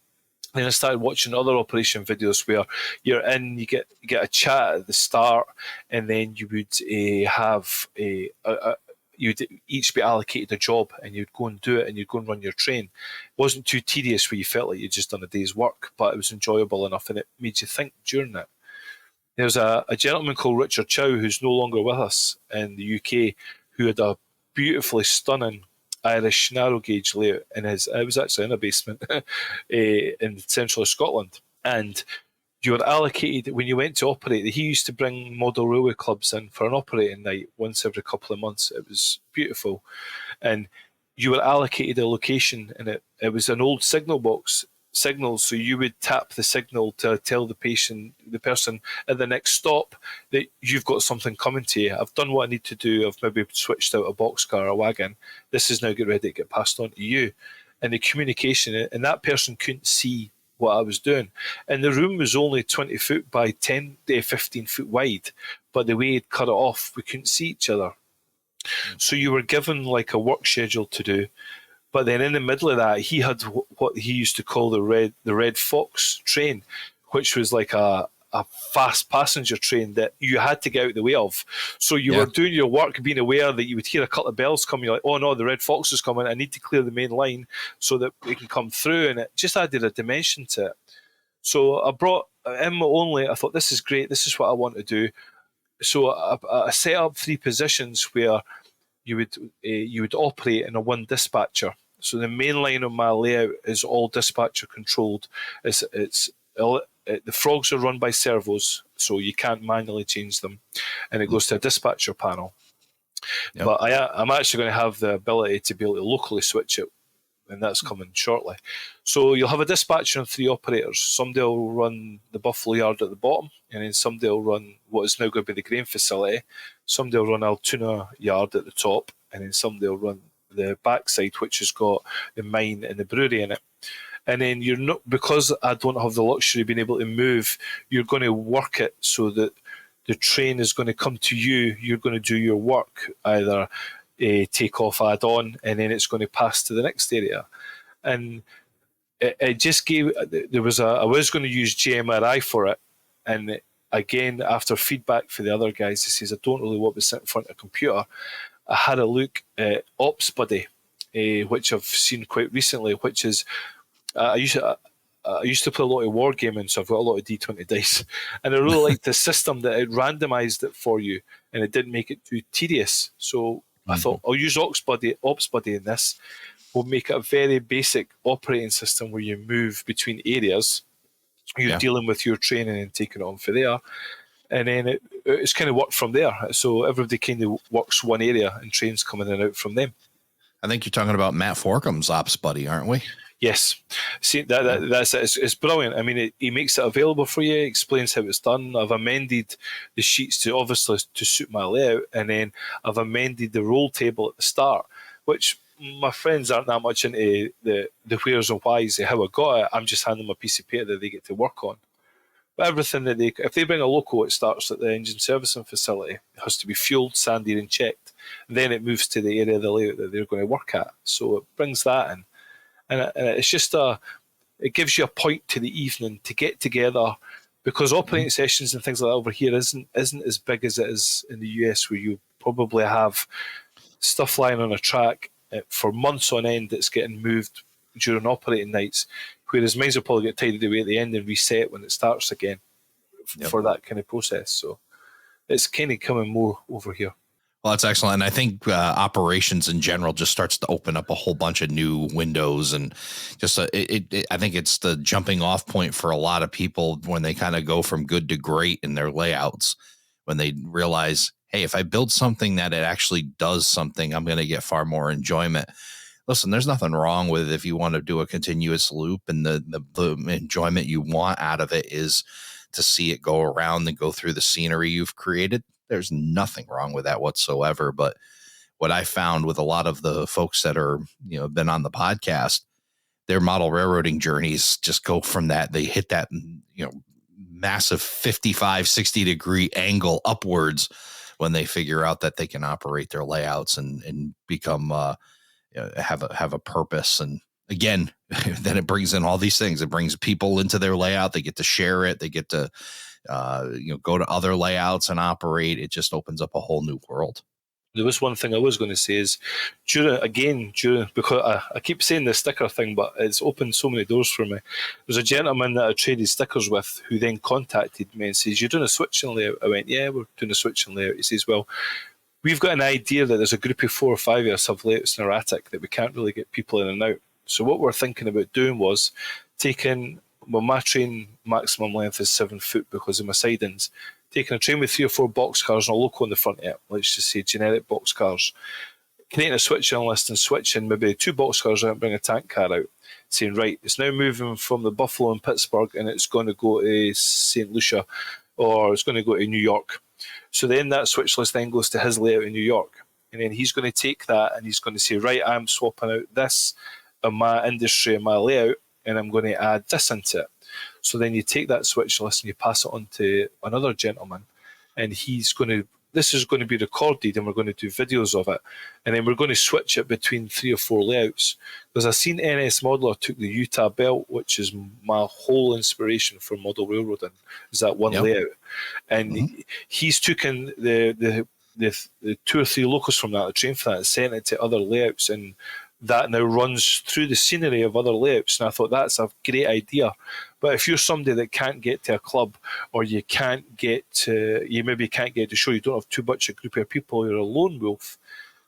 Then I started watching other operation videos where you're in, you get a chat at the start, and then you would have you'd each be allocated a job, and you'd go and do it, and you'd go and run your train. It wasn't too tedious where you felt like you'd just done a day's work, but it was enjoyable enough, and it made you think during it. There's a gentleman called Richard Chow, who's no longer with us in the UK, who had a beautifully stunning Irish narrow gauge layout in his. It was actually in a basement in central Scotland, and you were allocated when you went to operate. He used to bring model railway clubs in for an operating night once every couple of months. It was beautiful, and you were allocated a location, and it was an old signal box signals, so you would tap the signal to tell the person at the next stop that you've got something coming to you. I've done what I need to do. I've maybe switched out a boxcar or a wagon. This is now get ready to get passed on to you. And the communication, and that person couldn't see what I was doing. And the room was only 20 foot by 15 foot wide, but the way he'd cut it off, we couldn't see each other. So you were given like a work schedule to do. But then in the middle of that, he had what he used to call the Red Fox train, which was like a fast passenger train that you had to get out of the way of. So you were doing your work, being aware that you would hear a couple of bells coming. You're like, oh no, the Red Fox is coming. I need to clear the main line so that we can come through. And it just added a dimension to it. So I brought him only. I thought, this is great. This is what I want to do. So I set up 3 positions where you would operate in a one dispatcher. So the main line of my layout is all dispatcher controlled. The frogs are run by servos, so you can't manually change them, and it goes to a dispatcher panel. Yep. But I'm actually going to have the ability to be able to locally switch it, and that's coming shortly. So you'll have a dispatcher and 3 operators. Somebody will run the Buffalo Yard at the bottom, and then somebody will run what is now going to be the grain facility. Somebody will run Altoona Yard at the top, and then somebody will run the backside, which has got the mine and the brewery in it. And then you're not, because I don't have the luxury of being able to move, you're going to work it so that the train is going to come to you. You're going to do your work, either take off, add on, and then it's going to pass to the next area. And it just gave, I was going to use JMRI for it. And again, after feedback for the other guys, he says, I don't really want to sit in front of a computer. I had a look at Ops Buddy, which I've seen quite recently, which is, I used to play a lot of wargaming, so I've got a lot of D20 dice. And I really liked the system that it randomised it for you, and it didn't make it too tedious. So I thought, I'll use Ops Buddy in this. We'll make it a very basic operating system where you move between areas. You're dealing with your training and taking it on for there. And then it's kind of worked from there. So everybody kind of works one area and trains coming in and out from them.
I think you're talking about Matt Forkam's Ops Buddy, aren't we?
Yes. See, that's it. It's brilliant. I mean, he makes it available for you, explains how it's done. I've amended the sheets to suit my layout, and then I've amended the roll table at the start, which my friends aren't that much into the wheres and whys of how I got it. I'm just handing them a piece of paper that they get to work on. But everything that if they bring a loco, it starts at the engine servicing facility. It has to be fueled, sanded, and checked. Then it moves to the area of the layout that they're going to work at. So it brings that in. And it's just it gives you a point to the evening to get together, because operating sessions and things like that over here isn't as big as it is in the US, where you probably have stuff lying on a track for months on end that's getting moved during operating nights, whereas mine will probably get tidied away at the end and reset when it starts again for that kind of process. So it's kind of coming more over here.
Well, that's excellent. And I think operations in general just starts to open up a whole bunch of new windows, and just I think it's the jumping off point for a lot of people when they kind of go from good to great in their layouts, when they realize, hey, if I build something that it actually does something, I'm going to get far more enjoyment. Listen, there's nothing wrong with if you want to do a continuous loop, and the enjoyment you want out of it is to see it go around and go through the scenery you've created. There's nothing wrong with that whatsoever. But what I found with a lot of the folks that are, been on the podcast, their model railroading journeys just go from that. They hit that, massive 55, 60 degree angle upwards when they figure out that they can operate their layouts and become, have a purpose. And again, then it brings in all these things. It brings people into their layout. They get to share it. They get to, go to other layouts and operate. It just opens up a whole new world.
There was one thing I was going to say is because I keep saying the sticker thing, but it's opened so many doors for me. There's a gentleman that I traded stickers with who then contacted me and says, "You're doing a switching layout?" I went, "Yeah, we're doing a switching layout." He says, "Well, we've got an idea that there's a group of 4 or 5 of us have layouts in our attic that we can't really get people in and out. So what we're thinking about doing was taking, well, my train maximum length is 7 foot because of my sidings, taking a train with 3 or 4 boxcars and a loco on the front of it, let's just say generic boxcars, creating a switching list and switching maybe 2 boxcars out and bring a tank car out, saying, right, it's now moving from the Buffalo and Pittsburgh and it's going to go to St. Lucia or it's going to go to New York. So then that switch list then goes to his layout in New York. And then he's going to take that and he's going to say, right, I'm swapping out this in my industry and my layout and I'm going to add this into it. So then you take that switch list and you pass it on to another gentleman and this is going to be recorded and we're going to do videos of it. And then we're going to switch it between 3 or 4 layouts. Because I've seen NS Modeler took the Utah belt, which is my whole inspiration for model railroading, is that one layout. And he's taken the 2 or 3 locos from that, the train for that, and sent it to other layouts. And that now runs through the scenery of other layouts. And I thought that's a great idea. But if you're somebody that can't get to a club or you maybe can't get to show, you don't have too much a group of people, you're a lone wolf,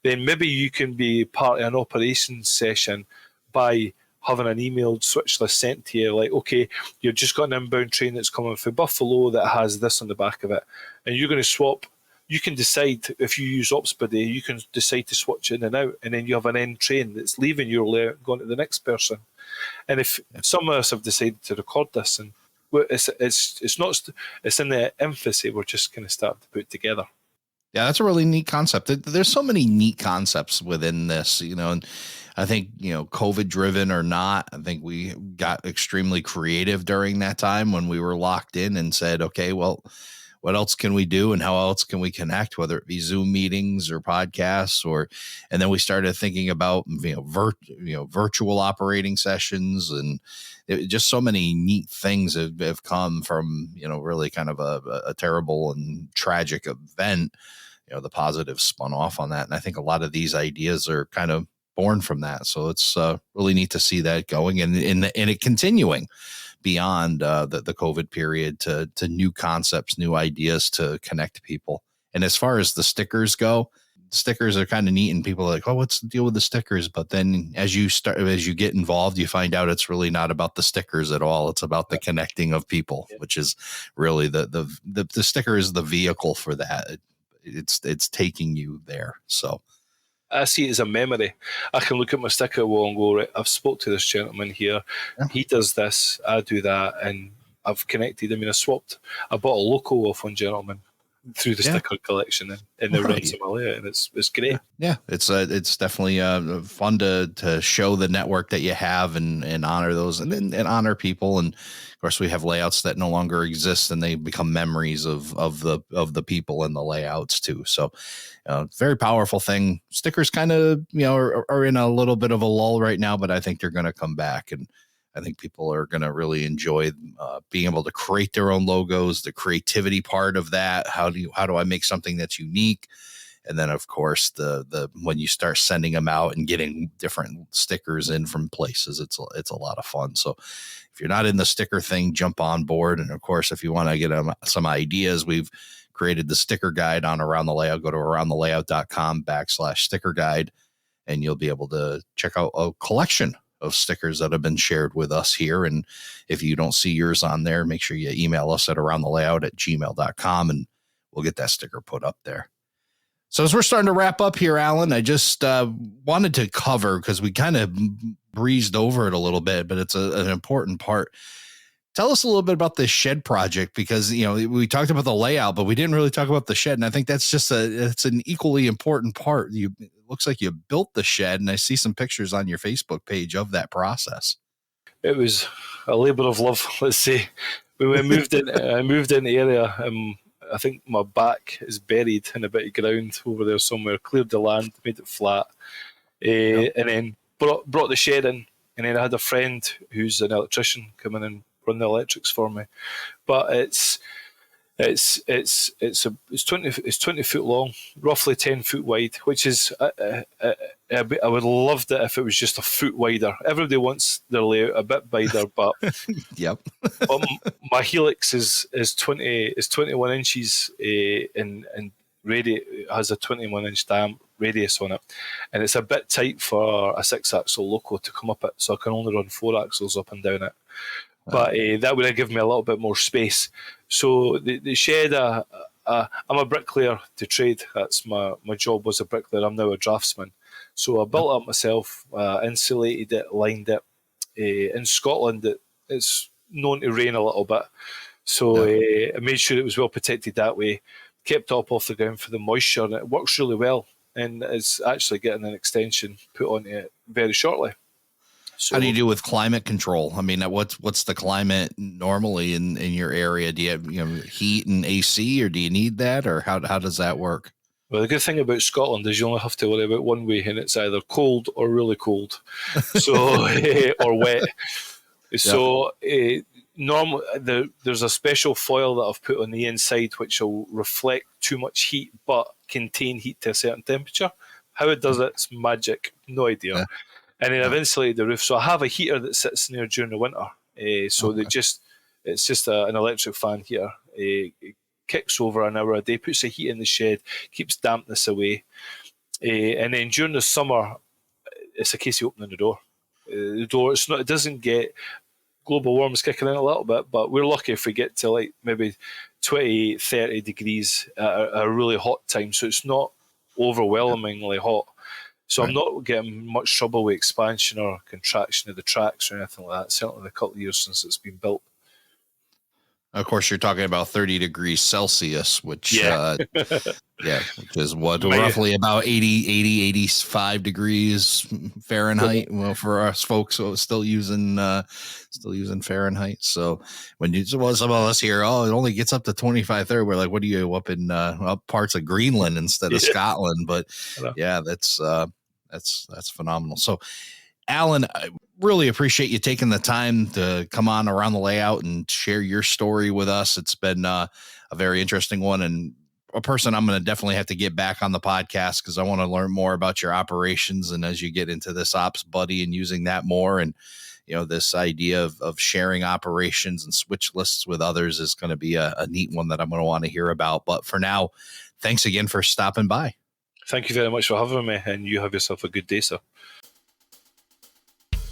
then maybe you can be part of an operations session by having an emailed switch list sent to you, like, okay, you've just got an inbound train that's coming from Buffalo that has this on the back of it. And you're going to swap. You can decide, if you use OpsBuddy, you can decide to switch in and out, and then you have an end train that's leaving your layout and going to the next person. And if some of us have decided to record this, and it's in the infancy, we're just kind of starting to put it together.
Yeah, that's a really neat concept. There's so many neat concepts within this, and I think, COVID driven or not, I think we got extremely creative during that time when we were locked in and said, okay, well, what else can we do and how else can we connect, whether it be Zoom meetings or podcasts, and then we started thinking about, virtual operating sessions, and just so many neat things have come from, really kind of a terrible and tragic event. The positive spun off on that. And I think a lot of these ideas are kind of born from that. So it's really neat to see that going and it continuing beyond the COVID period to new concepts, new ideas to connect people. And as far as the stickers go, stickers are kind of neat and people are like, oh, what's the deal with the stickers? But then as you get involved, you find out it's really not about the stickers at all. It's about the connecting of people, which is really the sticker is the vehicle for that. It's taking you there. So
I see it as a memory. I can look at my sticker wall and go, right, I've spoke to this gentleman here. Yeah. He does this, I do that, and I've connected. I mean, I bought a loco off one gentleman through the sticker collection and the rents of my layout, and it's great.
Yeah, it's definitely fun to show the network that you have and honor those and honor people. And of course, we have layouts that no longer exist, and they become memories of the people and the layouts too. So, very powerful thing. Stickers kind of are in a little bit of a lull right now, but I think they're going to come back, and I think people are going to really enjoy being able to create their own logos, the creativity part of that. How do I make something that's unique? And then, of course, the when you start sending them out and getting different stickers in from places, it's a lot of fun. So if you're not in the sticker thing, jump on board. And of course, if you want to get some ideas, we've created the sticker guide on Around the Layout. Go to aroundthelayout.com/sticker guide, and you'll be able to check out a collection of stickers that have been shared with us here. And if you don't see yours on there, make sure you email us at aroundthelayout@gmail.com and we'll get that sticker put up there. So as we're starting to wrap up here, Alan, I just wanted to cover, because we kind of breezed over it a little bit, but it's an important part. Tell us a little bit about this shed project, because, we talked about the layout, but we didn't really talk about the shed. And I think that's just it's an equally important part. looks like you built the shed, and I see some pictures on your Facebook page of that process.
It was a labour of love, let's say. When we moved in, I moved in the area. I think my back is buried in a bit of ground over there somewhere. Cleared the land, made it flat, and then brought the shed in. And then I had a friend who's an electrician come in and run the electrics for me. But it's 20 foot long, roughly 10 foot wide, which is I would have loved it if it was just a foot wider. Everybody wants their layout a bit wider, but
Yep.
but my helix is 21 inches in radius. It has a 21-inch radius on it, and it's a bit tight for a 6-axle loco to come up it, so I can only run 4 axles up and down it. But that would have given me a little bit more space. So the shed, I'm a bricklayer to trade. That's my job was a bricklayer. I'm now a draftsman. So I built up myself, insulated it, lined it. In Scotland, it's known to rain a little bit. So I made sure it was well protected that way. Kept up off the ground for the moisture, and it works really well. And it's actually getting an extension put onto it very shortly. So,
how do you do with climate control? I mean, what's the climate normally in your area? Do you have heat and AC, or do you need that, or how does that work?
Well, the good thing about Scotland is you only have to worry about one way, and it's either cold or really cold, so or wet. So there's a special foil that I've put on the inside which will reflect too much heat but contain heat to a certain temperature. How it does it's magic, no idea.
Yeah.
And then I've insulated the roof, so I have a heater that sits in there during the winter. It's just an electric fan heater. It kicks over an hour a day, puts the heat in the shed, keeps dampness away, and then during the summer, it's a case of opening the door. The door, it doesn't get global warming's kicking in a little bit, but we're lucky if we get to like maybe 20, 30 degrees at a really hot time, so it's not overwhelmingly hot. So I'm not getting much trouble with expansion or contraction of the tracks or anything like that, certainly in a couple of years since it's been built.
Of course, you're talking about 30 degrees Celsius, which which is roughly about 85 degrees Fahrenheit. Well, for us folks, still using Fahrenheit. So when some of us hear, it only gets up to 25, 30, we're like, what are you up in up parts of Greenland instead of Scotland? But that's phenomenal. So, Alan, I really appreciate you taking the time to come on Around the Layout and share your story with us. It's been a very interesting one, and a person I'm going to definitely have to get back on the podcast because I want to learn more about your operations. And as you get into this ops buddy and using that more, and this idea of sharing operations and switch lists with others is going to be a neat one that I'm going to want to hear about. But for now, thanks again for stopping by.
Thank you very much for having me, and you have yourself a good day, sir.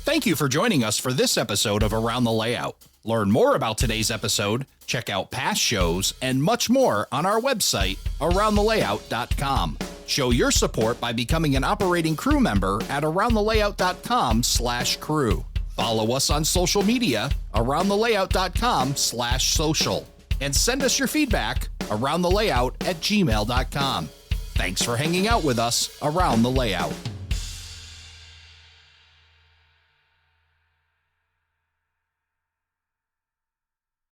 Thank you for joining us for this episode of Around the Layout. Learn more about today's episode, check out past shows, and much more on our website, aroundthelayout.com. Show your support by becoming an operating crew member at aroundthelayout.com/crew. Follow us on social media, aroundthelayout.com/social. And send us your feedback, aroundthelayout@gmail.com. Thanks for hanging out with us around the layout.